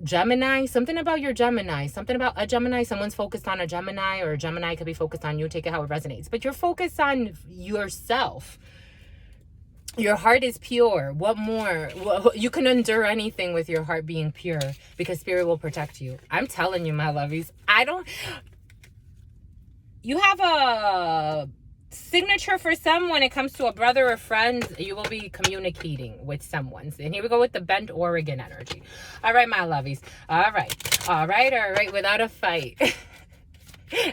Gemini, something about your Gemini, something about a Gemini. Someone's focused on a Gemini, or a Gemini could be focused on you. Take it how it resonates. But you're focused on yourself. Your heart is pure. What more? You can endure anything with your heart being pure, because Spirit will protect you. I'm telling you, my lovies. You have a signature for some when it comes to a brother or friend. You will be communicating with someone. And here we go with the Bend, Oregon energy. All right, my lovies. All right. Without a fight.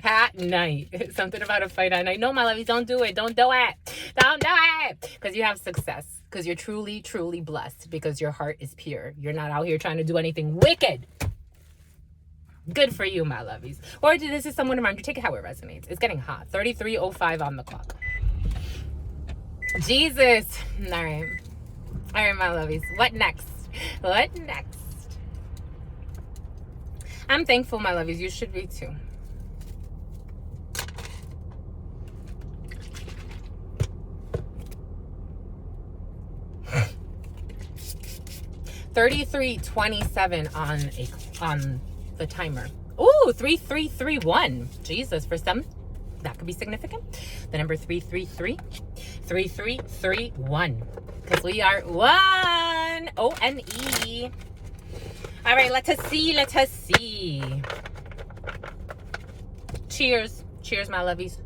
At night. Something about a fight at night. No, my lovies, don't do it. Don't do it. Don't do it. Because you have success. Because you're truly, truly blessed. Because your heart is pure. You're not out here trying to do anything wicked. Good for you, my lovies. Or this is someone around you. Take it how it resonates. It's getting hot. 33:05 on the clock. Jesus. All right, my lovies. What next? What next? I'm thankful, my lovies. You should be too. $33.27 on the timer. Ooh, 3331. Jesus, for some that could be significant. The number 3331, because we are one. O-N-E. All right, let us see. Cheers, my lovies.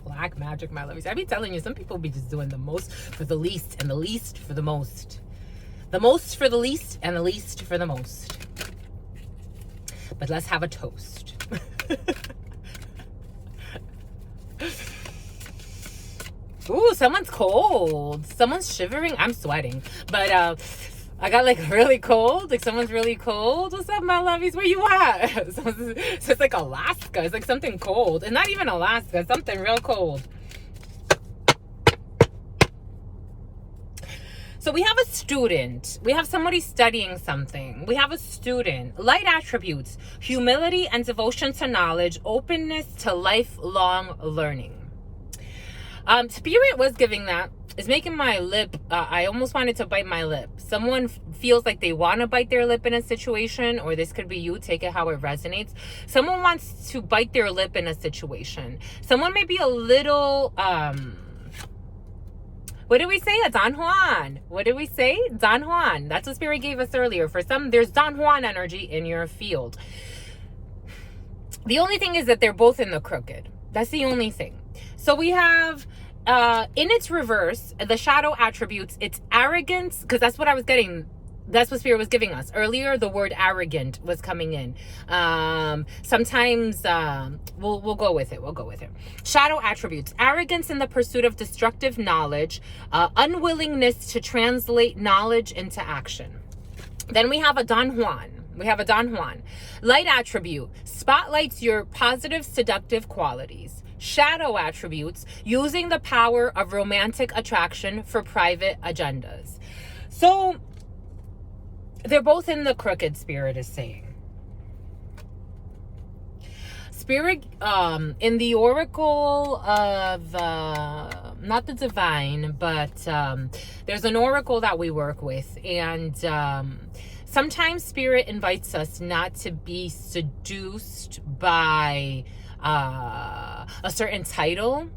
Black magic, my lovies. I be telling you, some people be just doing the most for the least, and the least for the most. The most for the least, and the least for the most. But let's have a toast. Ooh, someone's cold. Someone's shivering. I'm sweating. But I got like really cold. Like someone's really cold. What's up, my lovies? Where you at? So it's like Alaska. It's like something cold. And not even Alaska. It's something real cold. So we have a student. We have somebody studying something. We have a student. Light attributes. Humility and devotion to knowledge. Openness to lifelong learning. Spirit was giving that. It's making my lip, I almost wanted to bite my lip. Someone feels like they want to bite their lip in a situation, or this could be you, take it how it resonates. Someone wants to bite their lip in a situation. Someone may be a little, what did we say? A Don Juan. What did we say? Don Juan. That's what Spirit gave us earlier. For some, there's Don Juan energy in your field. The only thing is that they're both in the crooked. That's the only thing. So we have, in its reverse, the shadow attributes, it's arrogance, because that's what I was getting. That's what Spirit was giving us. Earlier, the word arrogant was coming in. Sometimes, we'll go with it. We'll go with it. Shadow attributes, arrogance in the pursuit of destructive knowledge, unwillingness to translate knowledge into action. Then we have a Don Juan. Light attribute spotlights your positive, seductive qualities. shadow attributes, using the power of romantic attraction for private agendas. So they're both in the crooked, Spirit is saying. Spirit, in the oracle of, not the divine, but there's an oracle that we work with. And sometimes Spirit invites us not to be seduced by a certain title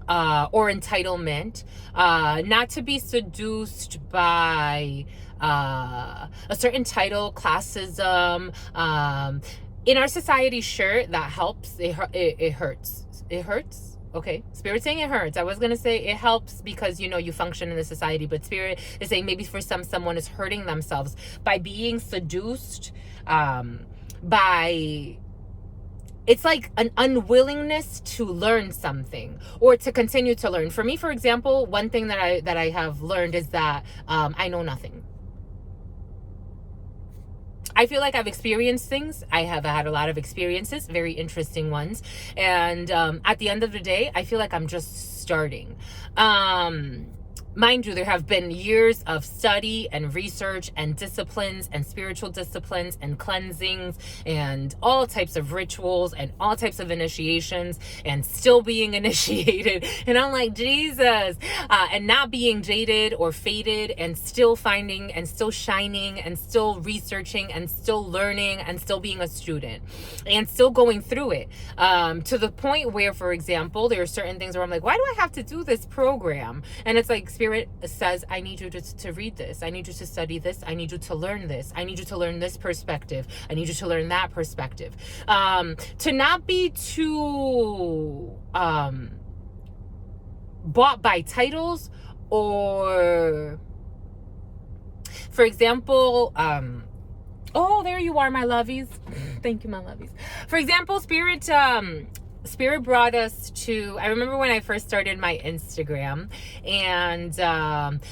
or entitlement, not to be seduced by a certain title, classism. In our society, sure, that helps. It hurts. It hurts. Okay. Spirit saying it hurts. I was going to say it helps because, you know, you function in the society, but Spirit is saying maybe for someone is hurting themselves by being seduced, by, it's like an unwillingness to learn something or to continue to learn. For me, for example, one thing that I have learned is that I know nothing. I feel like I've experienced things. I have had a lot of experiences, very interesting ones. And at the end of the day, I feel like I'm just starting. Mind you, there have been years of study and research and disciplines and spiritual disciplines and cleansings and all types of rituals and all types of initiations and still being initiated. And I'm like, Jesus, and not being jaded or faded and still finding and still shining and still researching and still learning and still being a student and still going through it. To the point where, for example, there are certain things where I'm like, why do I have to do this program? And it's like, Spirit says, I need you to read this. I need you to study this. I need you to learn this. I need you to learn this perspective. I need you to learn that perspective. To not be too bought by titles or, for example, oh, there you are, my lovies. Thank you, my lovies. For example, Spirit brought us to, I remember when I first started my Instagram, and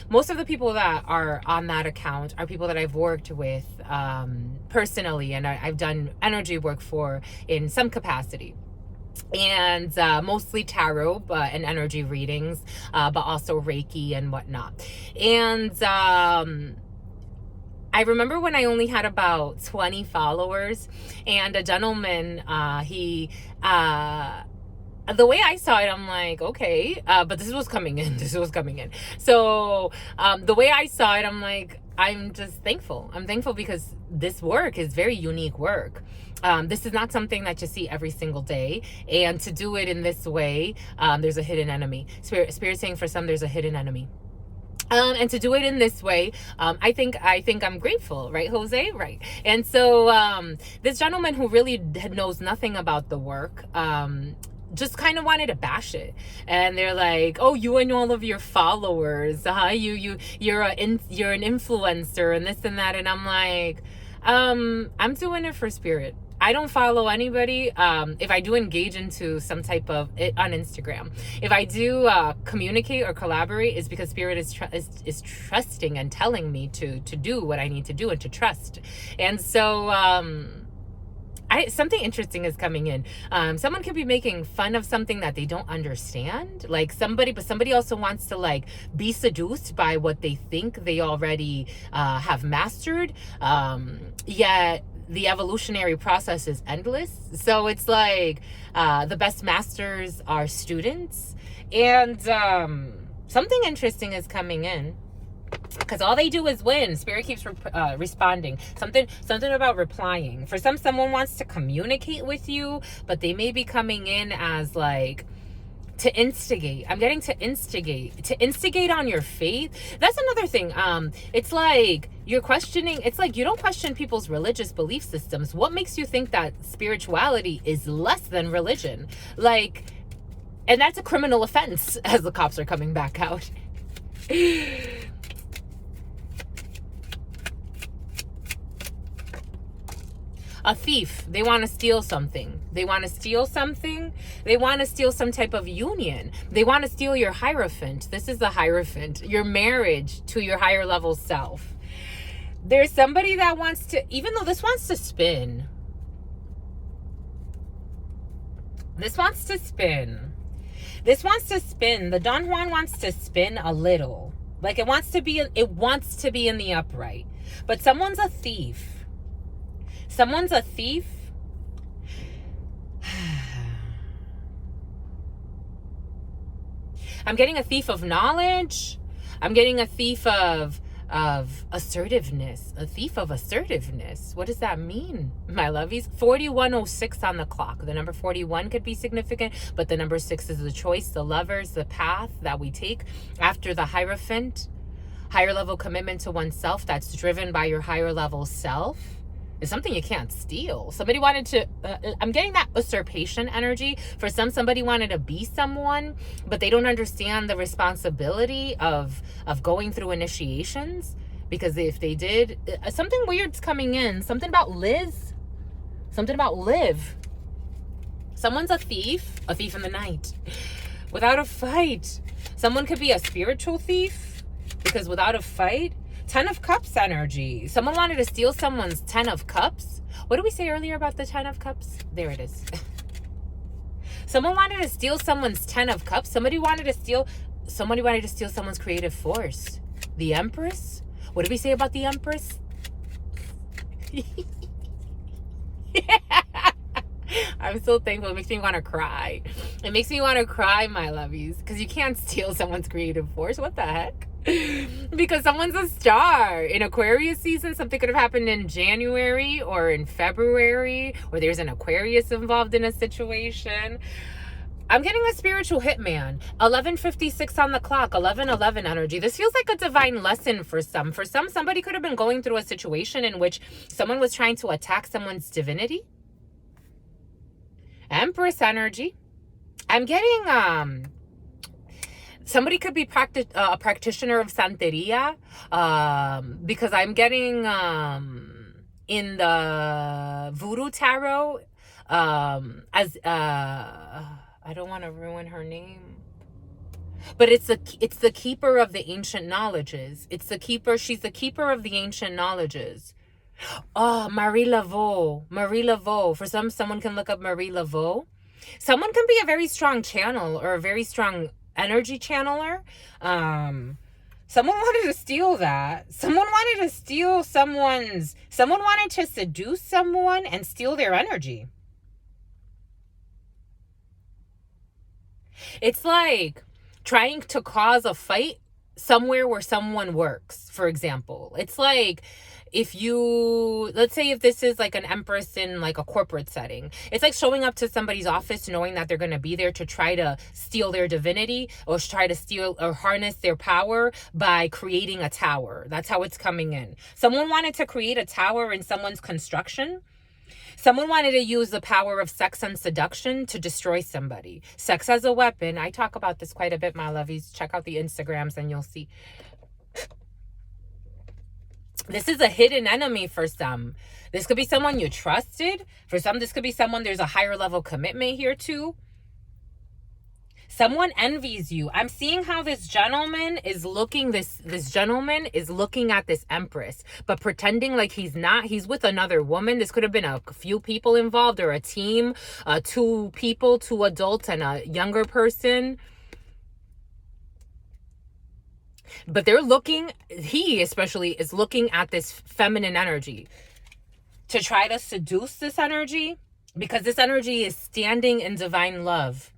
most of the people that are on that account are people that I've worked with personally, and I've done energy work for in some capacity. And mostly tarot and energy readings, but also Reiki and whatnot. And I remember when I only had about 20 followers, and a gentleman, the way I saw it, I'm like, okay, but this was coming in. So the way I saw it, I'm like, I'm just thankful. I'm thankful because this work is very unique work. This is not something that you see every single day. And to do it in this way, there's a hidden enemy. Spirit saying for some, there's a hidden enemy. And to do it in this way, I think I'm grateful, right, Jose? Right. And so this gentleman who really knows nothing about the work, just kind of wanted to bash it. And they're like, oh, you and all of your followers, you're an influencer and this and that. And I'm like, I'm doing it for Spirit. I don't follow anybody. If I do engage into some type of it on Instagram, if I do communicate or collaborate, it's because Spirit is trusting and telling me to do what I need to do and to trust. And so something interesting is coming in. Someone could be making fun of something that they don't understand, like but somebody also wants to like be seduced by what they think they already have mastered. Yet the evolutionary process is endless. So it's like the best masters are students. And something interesting is coming in, because all they do is win. Spirit keeps responding. Something about replying. For someone wants to communicate with you, but they may be coming in as like to instigate. I'm getting to instigate on your faith. That's another thing. It's like you're questioning. It's like you don't question people's religious belief systems. What makes you think that spirituality is less than religion? Like, and that's a criminal offense as the cops are coming back out. A thief, they want to steal something. They want to steal something. They want to steal some type of union. They want to steal your Hierophant. This is the Hierophant, your marriage to your higher level self. There's somebody that wants to, even though this wants to spin. This wants to spin. The Don Juan wants to spin a little. Like it wants to be in the upright. But someone's a thief. Someone's a thief. I'm getting a thief of knowledge. I'm getting a thief of assertiveness. A thief of assertiveness. What does that mean, my lovies? 4106 on the clock. The number 41 could be significant, but the number 6 is the choice, the lovers, the path that we take after the Hierophant. Higher level commitment to oneself that's driven by your higher level self. Is something you can't steal. Somebody wanted to, I'm getting that usurpation energy. For somebody wanted to be someone, but they don't understand the responsibility of going through initiations. Because if they did, something weird's coming in. Something about Liz. Something about Liv. Someone's a thief in the night. Without a fight. Someone could be a spiritual thief. Because without a fight, 10 of Cups energy. Someone wanted to steal someone's 10 of Cups. What did we say earlier about the 10 of Cups? There it is. Someone wanted to steal someone's 10 of Cups. Somebody wanted to steal someone's creative force. The Empress? What did we say about the Empress? Yeah. I'm so thankful. It makes me want to cry. It makes me want to cry, my lovies. Because you can't steal someone's creative force. What the heck? Because someone's a star. In Aquarius season, something could have happened in January or in February, or there's an Aquarius involved in a situation. I'm getting a spiritual hitman. 11:56 on the clock. 11:11 energy. This feels like a divine lesson for some. For some, somebody could have been going through a situation in which someone was trying to attack someone's divinity. Empress energy. I'm getting somebody could be a practitioner of Santeria, because I'm getting in the Voodoo Tarot as I don't want to ruin her name, but it's the keeper of the ancient knowledges. It's the keeper. She's the keeper of the ancient knowledges. Oh, Marie Laveau. For someone can look up Marie Laveau. Someone can be a very strong channel or a very strong energy channeler. Someone wanted to steal that. Someone wanted to seduce someone and steal their energy. It's like trying to cause a fight somewhere where someone works, for example. It's like let's say if this is like an Empress in like a corporate setting, it's like showing up to somebody's office knowing that they're going to be there to try to steal their divinity or try to steal or harness their power by creating a tower. That's how it's coming in. Someone wanted to create a tower in someone's construction. Someone wanted to use the power of sex and seduction to destroy somebody. Sex as a weapon. I talk about this quite a bit, my lovies. Check out the Instagrams and you'll see. This is a hidden enemy for some. This could be someone you trusted. For some, this could be someone there's a higher level commitment here too. Someone envies you. I'm seeing how this gentleman is looking. This gentleman is looking at this Empress, but pretending like he's not. He's with another woman. This could have been a few people involved or a team, 2 people, 2 adults and a younger person. But he especially is looking at this feminine energy to try to seduce this energy, because this energy is standing in divine love.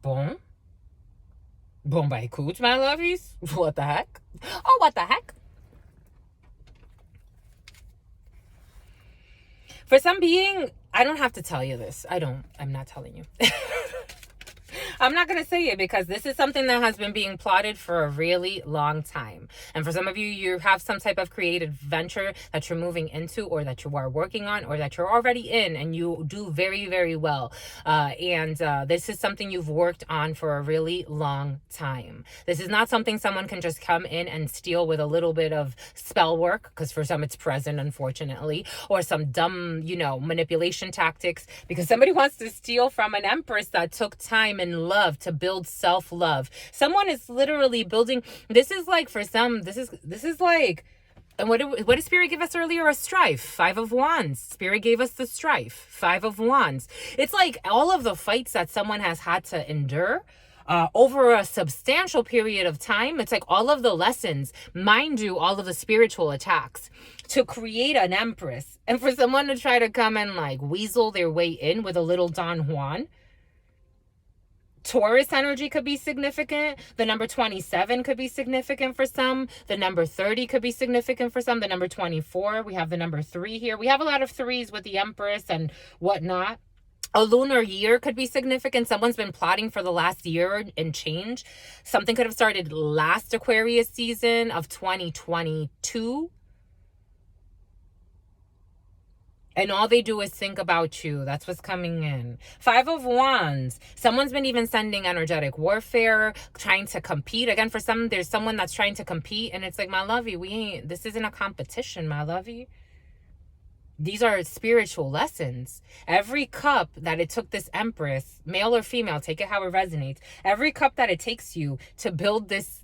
Bon bah écoute, my lovies. What the heck? Oh, what the heck? For some being, I don't have to tell you this. I'm not telling you. I'm not going to say it because this is something that has been being plotted for a really long time. And for some of you, you have some type of creative venture that you're moving into or that you are working on or that you're already in and you do very, very well. This is something you've worked on for a really long time. This is not something someone can just come in and steal with a little bit of spell work, because for some it's present, unfortunately, or some dumb, manipulation tactics, because somebody wants to steal from an Empress that took time and love to build self-love. Someone is literally building. This is like, for some, this is like And what did Spirit give us earlier? A strife. 5 of Wands. Spirit gave us the strife. 5 of Wands. It's like all of the fights that someone has had to endure over a substantial period of time. It's like all of the lessons, mind you, all of the spiritual attacks to create an empress. And for someone to try to come and like weasel their way in with a little Don Juan. Taurus energy could be significant. The number 27 could be significant for some. The number 30 could be significant for some. The number 24, we have the number 3 here. We have a lot of 3s with the Empress and whatnot. A lunar year could be significant. Someone's been plotting for the last year and change. Something could have started last Aquarius season of 2022. And all they do is think about you. That's what's coming in. 5 of Wands. Someone's been even sending energetic warfare, trying to compete. Again, for some, there's someone that's trying to compete. And it's like, my lovey, this isn't a competition, my lovey. These are spiritual lessons. Every cup that it took this Empress, male or female, take it how it resonates. Every cup that it takes you to build this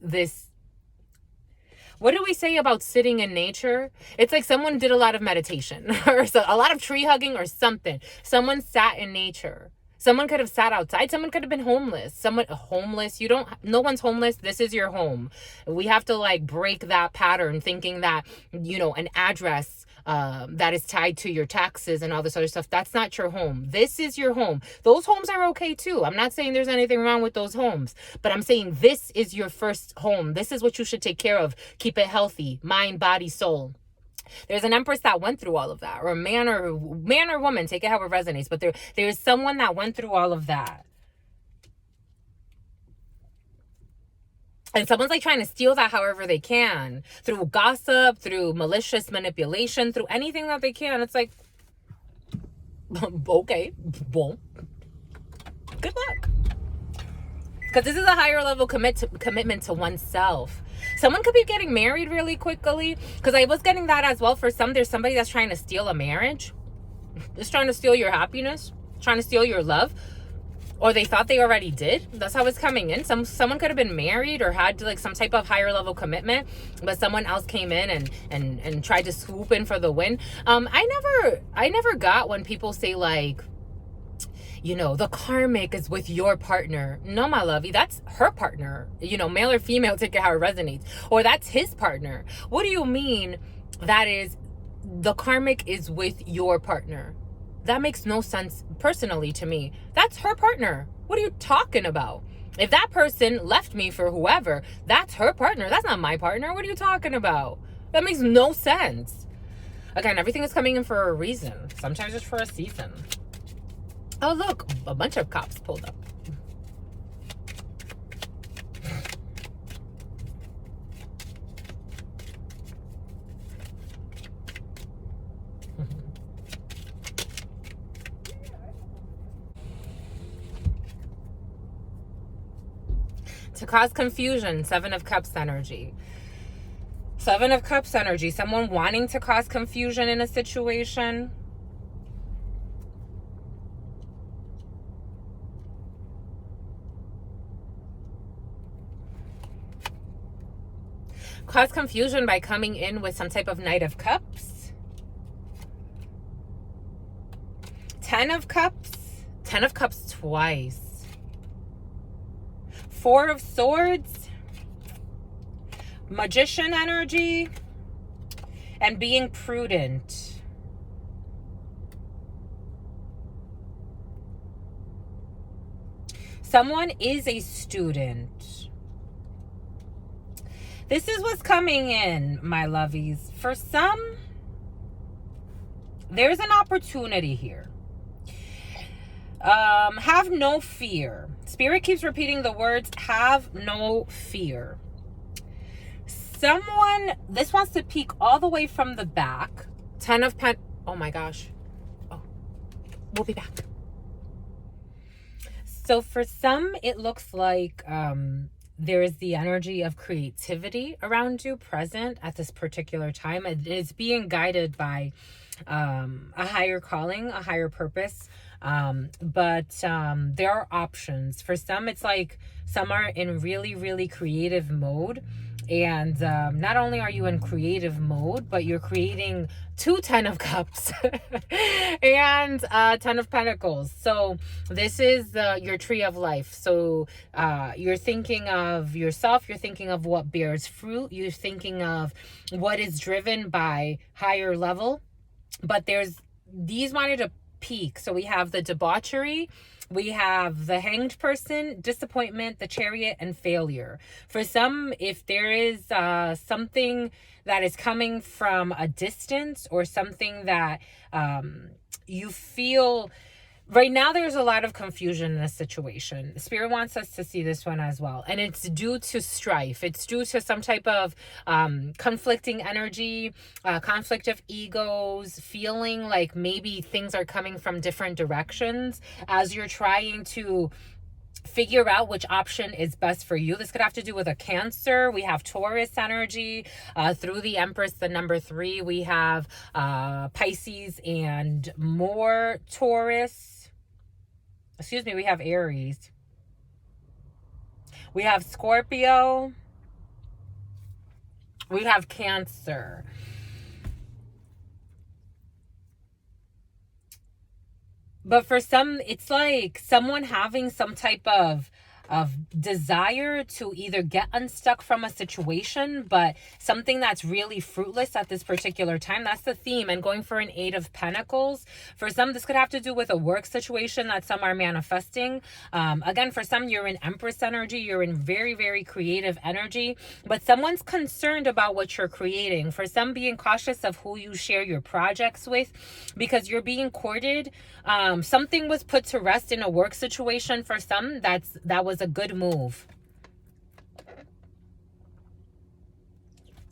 what do we say about sitting in nature? It's like someone did a lot of meditation or a lot of tree hugging or something. Someone sat in nature. Someone could have sat outside. Someone could have been homeless. Someone homeless. No one's homeless. This is your home. We have to like break that pattern thinking that, an address that is tied to your taxes and all this other stuff. That's not your home. This is your home. Those homes are okay too. I'm not saying there's anything wrong with those homes, but I'm saying this is your first home. This is what you should take care of. Keep it healthy, mind, body, soul. There's an Empress that went through all of that, or a man or woman, take it how it resonates, but there's someone that went through all of that. And someone's like trying to steal that however they can, through gossip, through malicious manipulation, through anything that they can. It's like, okay, boom. Good luck. Because this is a higher level commitment to oneself. Someone could be getting married really quickly. Because I was getting that as well. For some, there's somebody that's trying to steal a marriage. It's trying to steal your happiness. Trying to steal your love. Or they thought they already did. That's how it's coming in. Someone could have been married or had like some type of higher level commitment, but someone else came in and tried to swoop in for the win. I never got when people say like, the karmic is with your partner. No, my lovey, that's her partner. Male or female, take it how it resonates. Or that's his partner. What do you mean that is the karmic is with your partner? That makes no sense personally to me. That's her partner. What are you talking about? If that person left me for whoever, that's her partner. That's not my partner. What are you talking about? That makes no sense. Again, everything is coming in for a reason. Sometimes it's for a season. Oh, look, a bunch of cops pulled up. To cause confusion, 7 of Cups energy. 7 of Cups energy. Someone wanting to cause confusion in a situation. Cause confusion by coming in with some type of Knight of Cups. 10 of Cups. 10 of Cups twice. 4 of Swords, Magician energy, and being prudent. Someone is a student. This is what's coming in, my lovies. For some, there's an opportunity here. Have no fear. Spirit keeps repeating the words, have no fear. Someone, this wants to peek all the way from the back. 10 of oh my gosh. Oh, we'll be back. So for some, it looks like there is the energy of creativity around you present at this particular time. It is being guided by a higher calling, a higher purpose. But there are options. For some, it's like some are in really, really creative mode And not only are you in creative mode, but you're creating 2 10 of cups and 10 of pentacles. So this is your tree of life. So you're thinking of yourself, you're thinking of what bears fruit, you're thinking of what is driven by higher level. But these wanted to peak. So we have the debauchery, we have the hanged person, disappointment, the chariot, and failure. For some, if there is something that is coming from a distance, or something that you feel right now, there's a lot of confusion in this situation. Spirit wants us to see this one as well. And it's due to strife. It's due to some type of conflicting energy, conflict of egos, feeling like maybe things are coming from different directions as you're trying to figure out which option is best for you. This could have to do with a Cancer. We have Taurus energy through the Empress, the number 3. We have Pisces and more Taurus. Excuse me, we have Aries. We have Scorpio. We have Cancer. But for some, it's like someone having some type of desire to either get unstuck from a situation, but something that's really fruitless at this particular time. That's the theme. And going for an 8 of Pentacles. For some, this could have to do with a work situation that some are manifesting. Again, for some, you're in Empress energy. You're in very, very creative energy. But someone's concerned about what you're creating. For some, being cautious of who you share your projects with, because you're being courted. Something was put to rest in a work situation for some. That was a good move.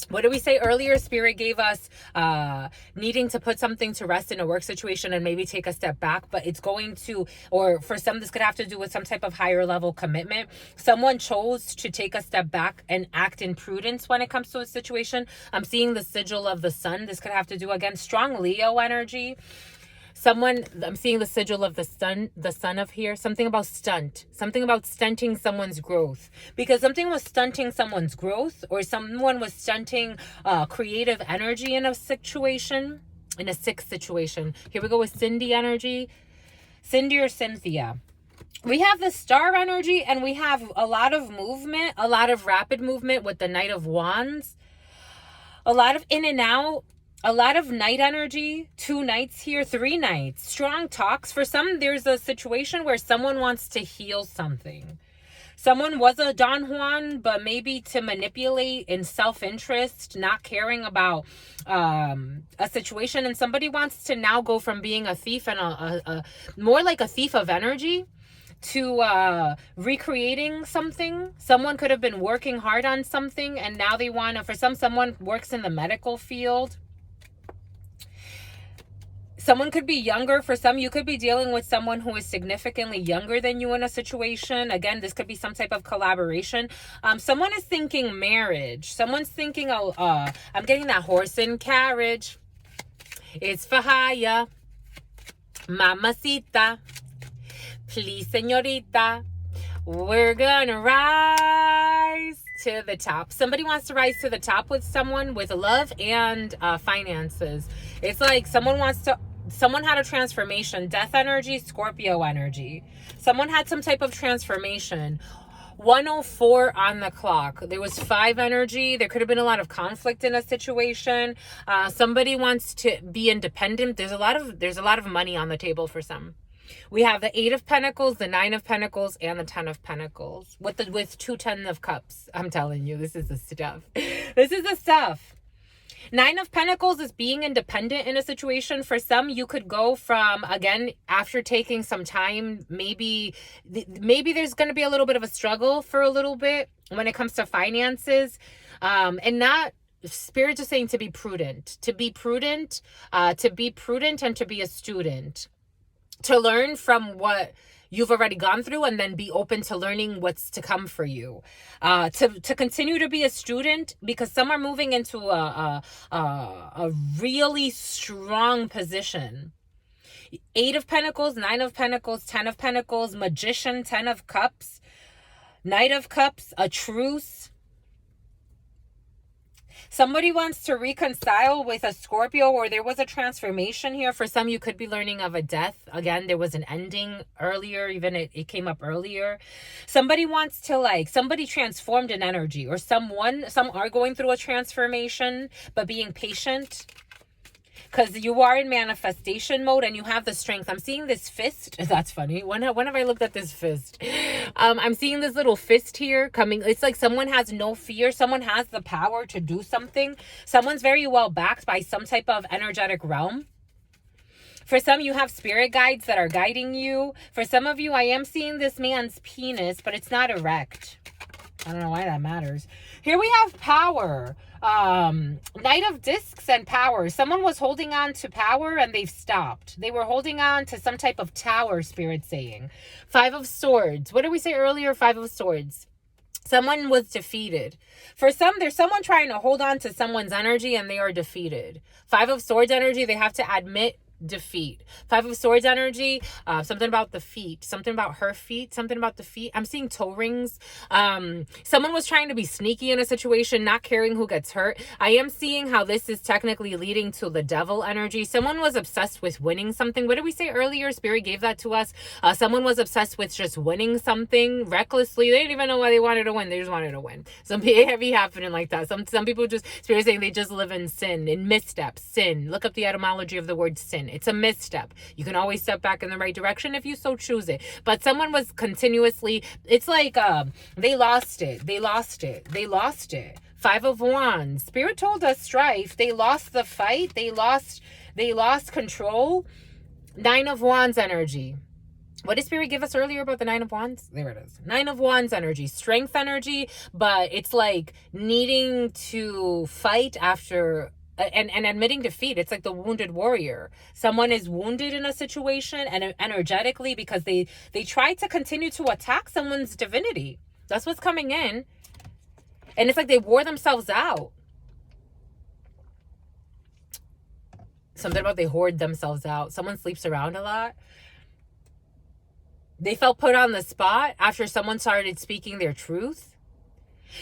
What did we say earlier? Spirit gave us needing to put something to rest in a work situation and maybe take a step back, but it's going to, or for some, this could have to do with some type of higher level commitment. Someone chose to take a step back and act in prudence when it comes to a situation. I'm seeing the sigil of the sun. This could have to do, again, strong Leo energy. I'm seeing the sigil of the sun of here. Something about stunting someone's growth. Because something was stunting someone's growth, or someone was stunting creative energy in a situation, in a sick situation. Here we go with Cindy energy. Cindy or Cynthia. We have the star energy, and we have a lot of movement, a lot of rapid movement with the Knight of Wands. A lot of in and out. A lot of night energy, 2 nights here, 3 nights, strong talks. For some, there's a situation where someone wants to heal something. Someone was a Don Juan, but maybe to manipulate in self-interest, not caring about a situation. And somebody wants to now go from being a thief and a more like a thief of energy to recreating something. Someone could have been working hard on something, and now they want to, for someone works in the medical field. Someone could be younger. For some, you could be dealing with someone who is significantly younger than you in a situation. Again, this could be some type of collaboration. Someone is thinking marriage. Someone's thinking, I'm getting that horse and carriage. It's for hire. Mamacita. Please, señorita. We're gonna rise to the top. Somebody wants to rise to the top with someone with love and finances. It's like someone had a transformation. Death energy, Scorpio energy. Someone had some type of transformation. 104 on the clock. There was 5 energy. There could have been a lot of conflict in a situation. Somebody wants to be independent. There's a lot of money on the table for some. We have the 8 of Pentacles, the 9 of Pentacles, and the 10 of Pentacles with 2 10 of Cups. I'm telling you, this is the stuff. This is the stuff. 9 of Pentacles is being independent in a situation. For some, you could go from, again, after taking some time, maybe there's going to be a little bit of a struggle for a little bit when it comes to finances, and not. Spirit is saying to be prudent, and to be a student. To learn from what you've already gone through, and then be open to learning what's to come for you. To continue to be a student, because some are moving into a really strong position. 8 of Pentacles, 9 of Pentacles, 10 of Pentacles, Magician, 10 of Cups, Knight of Cups, a truce. Somebody wants to reconcile with a Scorpio, or there was a transformation here. For some, you could be learning of a death. Again, there was an ending earlier, even it came up earlier. Somebody wants to, like, somebody transformed an energy, or some are going through a transformation, but being patient. Because you are in manifestation mode and you have the strength. I'm seeing this fist. That's funny. When have I looked at this fist? I'm seeing this little fist here coming. It's like someone has no fear. Someone has the power to do something. Someone's very well backed by some type of energetic realm. For some, you have spirit guides that are guiding you. For some of you, I am seeing this man's penis, but it's not erect. I don't know why that matters. Here we have power. Knight of Discs and power. Someone was holding on to power and they've stopped. They were holding on to some type of tower, Spirit saying. Five of Swords. What did we say earlier? Five of Swords. Someone was defeated. For some, there's someone trying to hold on to someone's energy and they are defeated. Five of Swords energy, they have to admit defeat. Five of Swords energy, something about the feet, something about her feet, something about the feet. I'm seeing toe rings. Someone was trying to be sneaky in a situation, not caring who gets hurt. I am seeing how this is technically leading to the devil energy. Someone was obsessed with winning something. What did we say earlier? Spirit gave that to us. Someone was obsessed with just winning something recklessly. They didn't even know why they wanted to win. They just wanted to win. Some heavy happening like that. Some people just, Spirit saying they just live in sin, in missteps, sin. Look up the etymology of the word sin. It's a misstep. You can always step back in the right direction if you so choose it. But someone was continuously, it's like they lost it. They lost it. They lost it. Five of Wands. Spirit told us strife. They lost the fight. They lost control. Nine of Wands energy. What did Spirit give us earlier about the Nine of Wands? There it is. Nine of Wands energy. Strength energy, but it's like needing to fight after and admitting defeat. It's like the wounded warrior. Someone is wounded in a situation and energetically because they try to continue to attack someone's divinity. That's what's coming in. And it's like they wore themselves out. Something about they hoard themselves out. Someone sleeps around a lot. They felt put on the spot after someone started speaking their truth.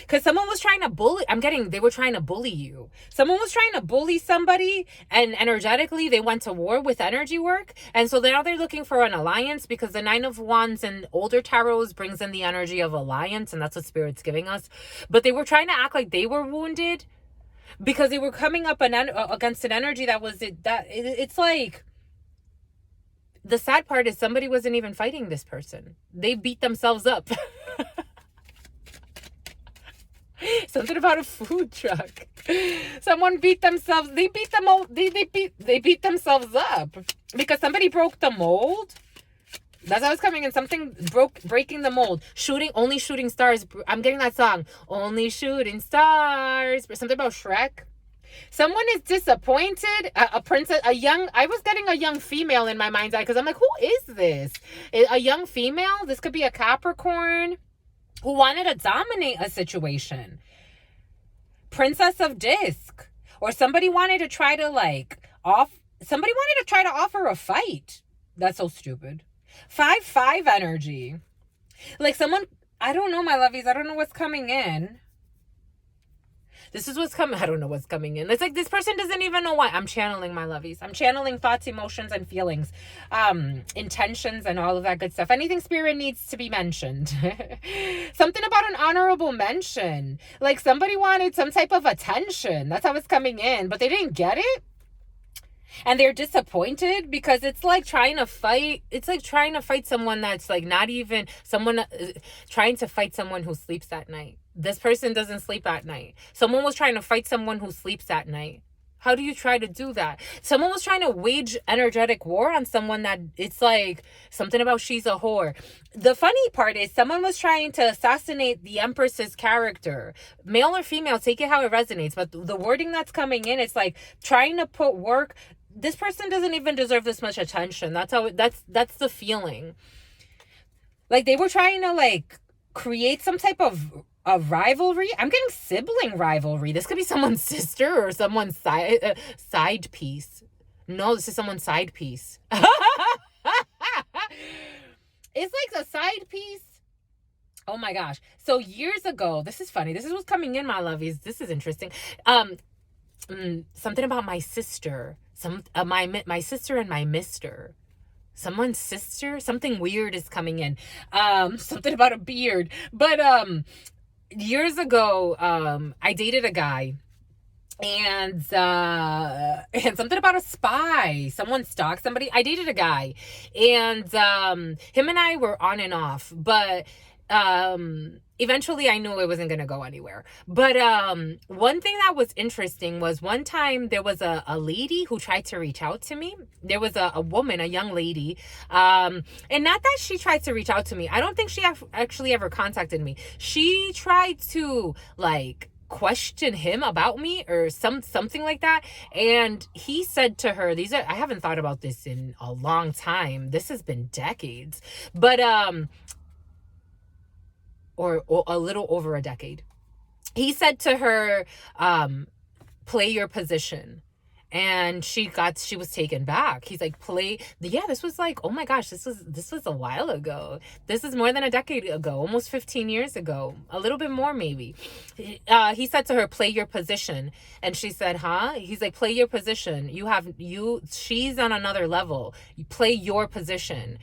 Because someone was trying to bully. They were trying to bully you. Someone was trying to bully somebody, and energetically they went to war with energy work. And so now they're looking for an alliance, because the Nine of Wands in older tarots brings in the energy of alliance, and that's what Spirit's giving us. But they were trying to act like they were wounded because they were coming up against an energy that was it's like, the sad part is somebody wasn't even fighting this person. They beat themselves up. Something about a food truck. Someone beat themselves. They beat themselves up because somebody broke the mold. That's how it's coming in. Something breaking the mold. Only shooting stars. I'm getting that song. Only shooting stars. Something about Shrek. Someone is disappointed. A princess, I was getting a young female in my mind's eye because I'm like, who is this? A young female? This could be a Capricorn who wanted to dominate a situation. Princess of Disc. Or somebody wanted to try to offer a fight. That's so stupid. 5-5 energy. Like someone, I don't know, my lovies. I don't know what's coming in. This is what's coming. I don't know what's coming in. It's like this person doesn't even know why. I'm channeling my lovies. I'm channeling thoughts, emotions, and feelings, intentions, and all of that good stuff. Anything Spirit needs to be mentioned. Something about an honorable mention. Like somebody wanted some type of attention. That's how it's coming in, but they didn't get it. And they're disappointed because it's like trying to fight. It's like trying to fight someone that's like not even someone, trying to fight someone who sleeps at night. This person doesn't sleep at night. Someone was trying to fight someone who sleeps at night. How do you try to do that? Someone was trying to wage energetic war on someone that it's like something about she's a whore. The funny part is someone was trying to assassinate the Empress's character. Male or female, take it how it resonates. But the wording that's coming in, it's like trying to put work. This person doesn't even deserve this much attention. That's the feeling. Like they were trying to like create some type of rivalry. I'm getting sibling rivalry. This could be someone's sister or someone's side piece. No, this is someone's side piece. It's like a side piece Oh my gosh. So years ago, this is funny. This is what's coming in, my lovies. This is interesting. Something about my sister. My sister and my mister. Someone's sister. Something weird is coming in. Something about a beard. But years ago, I dated a guy. And something about a spy. Someone stalked somebody. I dated a guy, and him and I were on and off, but eventually I knew it wasn't gonna go anywhere. But one thing that was interesting was one time there was a lady who tried to reach out to me. There was a woman, a young lady, and not that she tried to reach out to me. I don't think she actually ever contacted me. She tried to like question him about me or something like that, and he said to her, I haven't thought about this in a long time, this has been decades, but or a little over a decade. He said to her, play your position. And she was taken back. He's like, this was like, oh my gosh, this was a while ago. This is more than a decade ago, almost 15 years ago, a little bit more maybe. He said to her, play your position. And she said, huh? He's like, play your position. She's on another level. You play your position.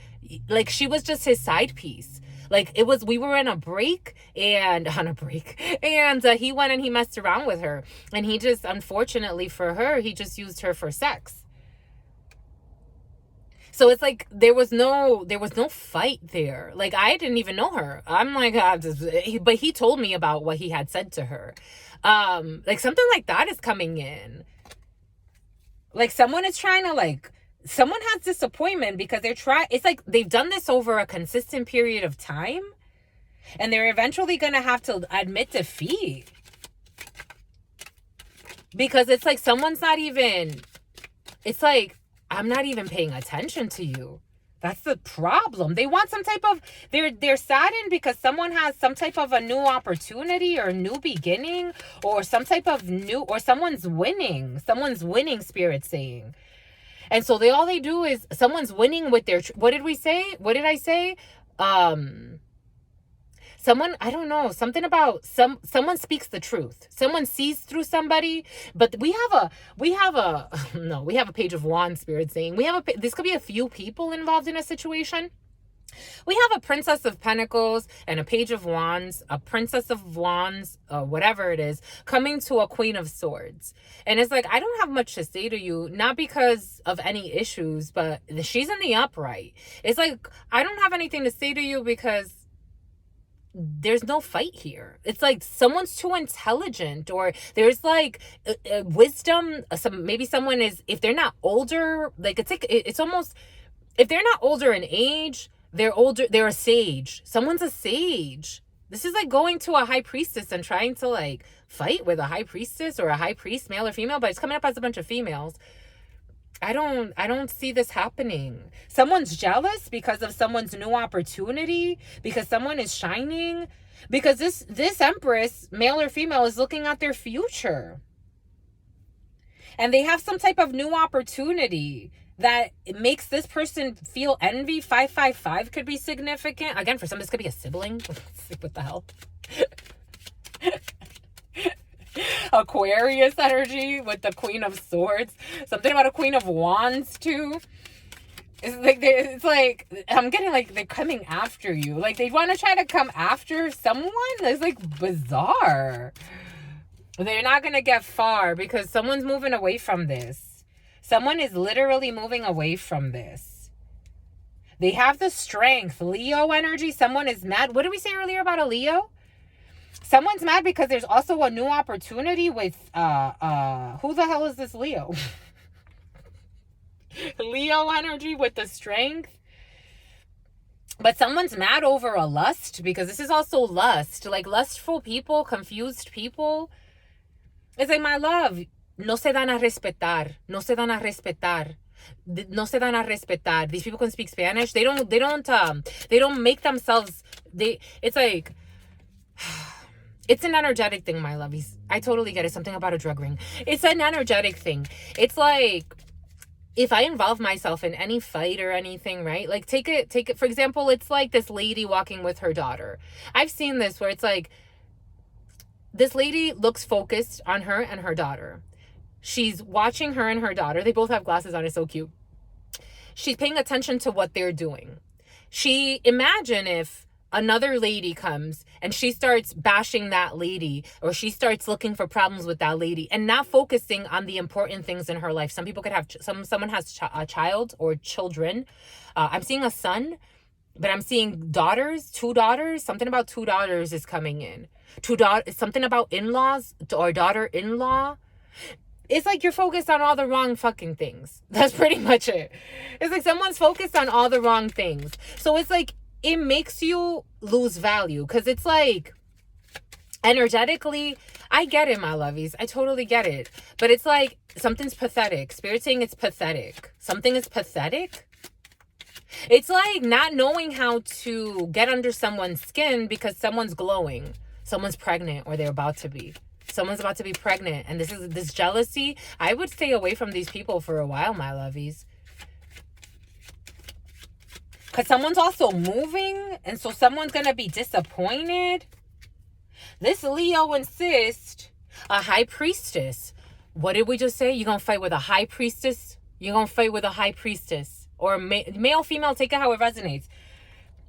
Like, she was just his side piece. Like, we were on a break, and he went and he messed around with her, and he just, unfortunately for her, he just used her for sex. So it's like there was no fight there. Like, I didn't even know her. I'm like, but he told me about what he had said to her. Like, something like that is coming in. Like, someone is trying to, like, someone has disappointment because it's like they've done this over a consistent period of time, and they're eventually going to have to admit defeat. Because it's like it's like, I'm not even paying attention to you. That's the problem. They want some type of, they're saddened because someone has some type of a new opportunity or new beginning or some type of or someone's winning spirit saying. And so all they do is someone's winning with their, what did I say? Someone, I don't know, something about someone speaks the truth. Someone sees through somebody, but we have a Page of Wands spirit saying, this could be a few people involved in a situation. We have a Princess of Pentacles and a Page of Wands, a Princess of Wands, whatever it is, coming to a Queen of Swords. And it's like, I don't have much to say to you, not because of any issues, but she's in the upright. It's like, I don't have anything to say to you because there's no fight here. It's like someone's too intelligent, or there's like wisdom. Maybe someone is, if they're not older, like it's almost, if they're not older in age, they're older, they're a sage. Someone's a sage. This is like going to a high priestess and trying to like fight with a high priestess or a high priest, male or female, but it's coming up as a bunch of females. I don't see this happening. Someone's jealous because of someone's new opportunity, because someone is shining, because this Empress, male or female, is looking at their future. And they have some type of new opportunity that makes this person feel envy. 555 could be significant. Again, for some, this could be a sibling. What the hell? Aquarius energy with the Queen of Swords. Something about a Queen of Wands, too. It's like I'm getting like they're coming after you. Like, they want to try to come after someone. It's like bizarre. They're not going to get far because someone's moving away from this. Someone is literally moving away from this. They have the strength. Leo energy. Someone is mad. What did we say earlier about a Leo? Someone's mad because there's also a new opportunity with, who the hell is this Leo? Leo energy with the strength. But someone's mad over a lust, because this is also lust. Like, lustful people, confused people. It's like, my love, no se dan a respetar. No se dan a respetar. No se dan a respetar. These people can speak Spanish. They don't make themselves, it's like, it's an energetic thing, my lovies. I totally get it. Something about a drug ring. It's an energetic thing. It's like, if I involve myself in any fight or anything, right? Like take it, for example, it's like this lady walking with her daughter. I've seen this where it's like, this lady looks focused on her and her daughter. She's watching her and her daughter. They both have glasses on. It's so cute. She's paying attention to what they're doing. Imagine if another lady comes and she starts bashing that lady, or she starts looking for problems with that lady and not focusing on the important things in her life. Some people could have, someone has a child or children. I'm seeing a son, but I'm seeing daughters, 2 daughters. Something about 2 daughters is coming in. Something about in-laws or daughter-in-law. It's like you're focused on all the wrong fucking things. That's pretty much it. It's like someone's focused on all the wrong things. So it's like, it makes you lose value, because it's like, energetically, I get it, my lovies. I totally get it. But it's like, something's pathetic. Spirit saying it's pathetic. Something is pathetic. It's like not knowing how to get under someone's skin because someone's glowing. Someone's pregnant, or they're about to be. Someone's about to be pregnant. And this jealousy. I would stay away from these people for a while, my lovies. Because someone's also moving. And so someone's going to be disappointed. This Leo insists. A high priestess. What did we just say? You're going to fight with a high priestess? You're going to fight with a high priestess. Or male, female, take it how it resonates.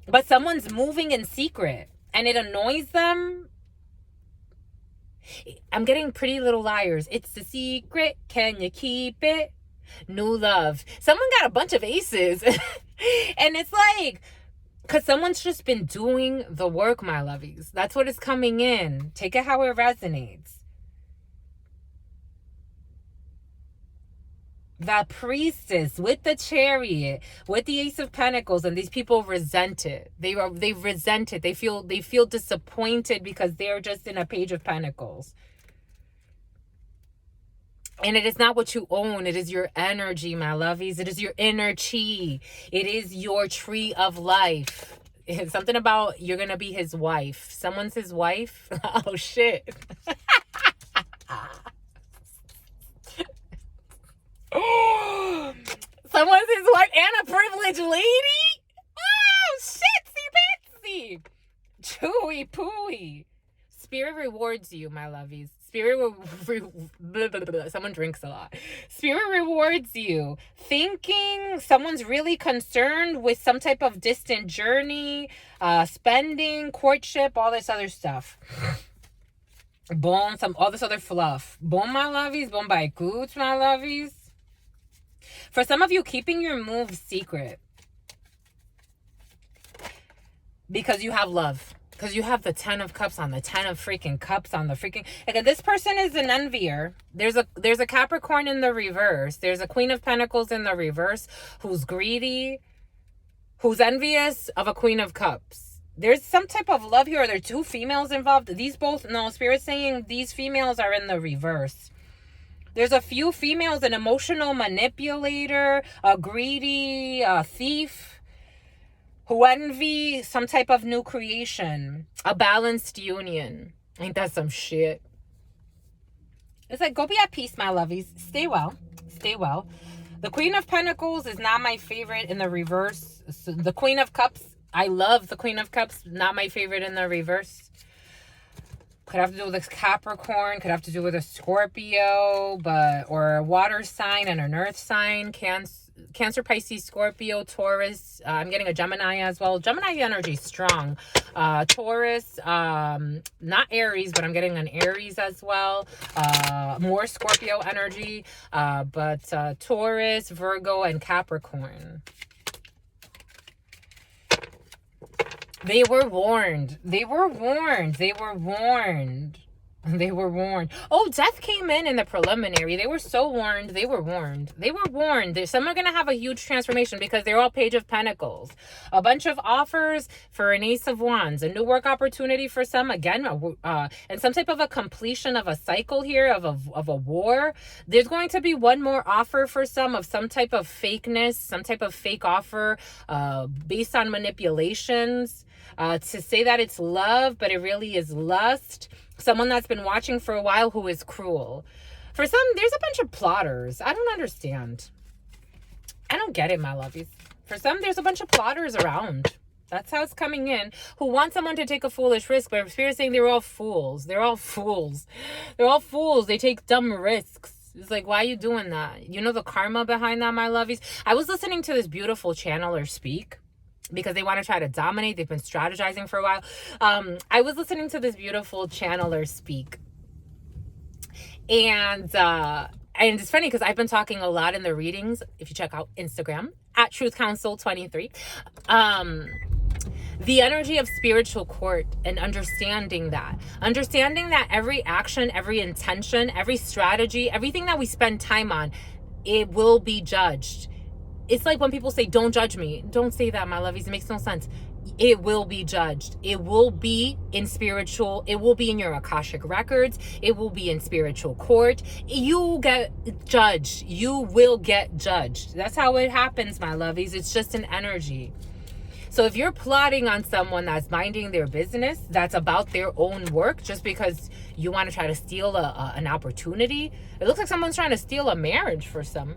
But someone's moving in secret. And it annoys them. I'm getting Pretty Little Liars. It's the secret. Can you keep it? New love. Someone got a bunch of aces. And it's like, because someone's just been doing the work, my lovies. That's what is coming in. Take it how it resonates. The Priestess with the Chariot, with the Ace of Pentacles, and these people resent it. They resent it. They feel disappointed because they're just in a Page of Pentacles. And it is not what you own. It is your energy, my lovies. It is your inner chi. It is your tree of life. It's something about you're going to be his wife. Someone's his wife. Oh, shit. Someone's his wife and a privileged lady? Oh, shitsy bitsy. Chewy pooey. Spirit rewards you, my lovies. Someone drinks a lot. Spirit rewards you. Thinking someone's really concerned with some type of distant journey, spending, courtship, all this other stuff. Bon, all this other fluff. Bon, my lovies. Bon, by goods, my lovies. For some of you, keeping your moves secret. Because you have love. Because you have the 10 of Cups on the 10 of freaking Cups on the freaking... Again, this person is an envier. There's a Capricorn in the reverse. There's a Queen of Pentacles in the reverse who's greedy, who's envious of a Queen of Cups. There's some type of love here. Are there 2 females involved? Spirit's saying these females are in the reverse. There's a few females, an emotional manipulator, a greedy thief, who envy some type of new creation, a balanced union. Ain't that some shit? It's like, go be at peace, my lovies. Stay well. Stay well. The Queen of Pentacles is not my favorite in the reverse. So the Queen of Cups, I love the Queen of Cups. Not my favorite in the reverse. Could have to do with a Capricorn. Could have to do with a Scorpio, or a water sign and an earth sign. Cancer, Pisces, Scorpio, Taurus. I'm getting a Gemini as well. Gemini energy is strong. Taurus, not Aries, but I'm getting an Aries as well. More Scorpio energy, but Taurus, Virgo, and Capricorn. They were warned. They were warned. They were warned. They were warned. Oh, death came in the preliminary. They were so warned. They were warned. They were warned. Some are going to have a huge transformation because they're all Page of Pentacles. A bunch of offers for an Ace of Wands. A new work opportunity for some. Again, and some type of a completion of a cycle here of a war. There's going to be one more offer for some of some type of fakeness, some type of fake offer based on manipulations. To say that it's love, but it really is lust. Someone that's been watching for a while who is cruel. For some, there's a bunch of plotters. I don't understand. I don't get it, my lovies. For some, there's a bunch of plotters around. That's how it's coming in. Who want someone to take a foolish risk, but Spirit's saying they're all fools. They're all fools. They're all fools. They take dumb risks. It's like, why are you doing that? You know the karma behind that, my lovies? I was listening to this beautiful channeler speak because they want to try to dominate. They've been strategizing for a while. I was listening to this beautiful channeler speak. And it's funny because I've been talking a lot in the readings. If you check out Instagram at Truth Council 23, the energy of spiritual court and understanding that every action, every intention, every strategy, everything that we spend time on, it will be judged. It's like when people say, don't judge me. Don't say that, my lovies. It makes no sense. It will be judged. It will be in spiritual. It will be in your Akashic records. It will be in spiritual court. You get judged. You will get judged. That's how it happens, my lovies. It's just an energy. So if you're plotting on someone that's minding their business, that's about their own work, just because you want to try to steal an opportunity, it looks like someone's trying to steal a marriage for some.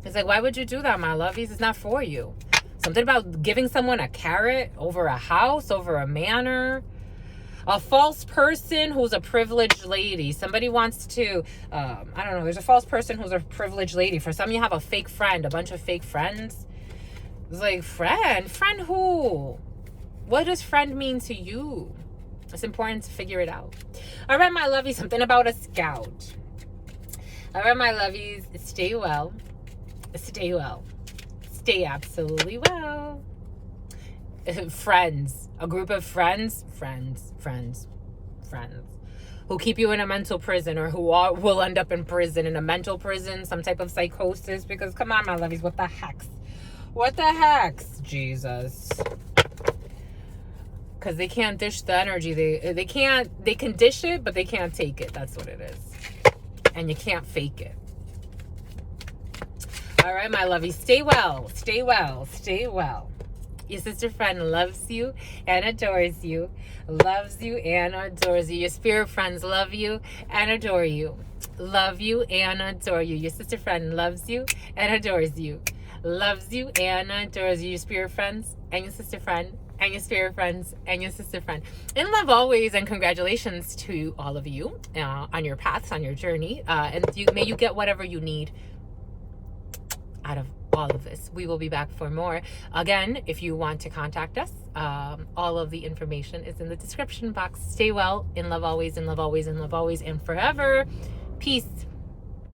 It's like, why would you do that, my lovies? It's not for you. Something about giving someone a carrot over a house, over a manor. A false person who's a privileged lady. Somebody wants to, I don't know, there's a false person who's a privileged lady. For some, you have a fake friend, a bunch of fake friends. It's like, friend who? What does friend mean to you? It's important to figure it out. All right, my lovies, something about a scout. All right, my lovies, stay well. Stay well. Stay absolutely well. Friends. A group of friends who keep you in a mental prison, or who will end up in prison, in a mental prison, some type of psychosis. Because, come on, my lovies, what the heck? What the heck? Jesus. Because they can't dish the energy. They can dish it, but they can't take it. That's what it is. And you can't fake it. All right, my lovies, stay well. Stay well. Stay well. Your sister friend loves you and adores you. Loves you and adores you. Your spirit friends love you and adore you. Love you and adore you. Your sister friend loves you and adores you. Loves you and adores you. Your spirit friends and your sister friend and your spirit friends and your sister friend. In love always, and congratulations to all of you on your paths, on your journey. And may you get whatever you need out of all of this. We will be back for more. Again, if you want to contact us, all of the information is in the description box. Stay well, in love always, in love always, in love always, and forever. Peace.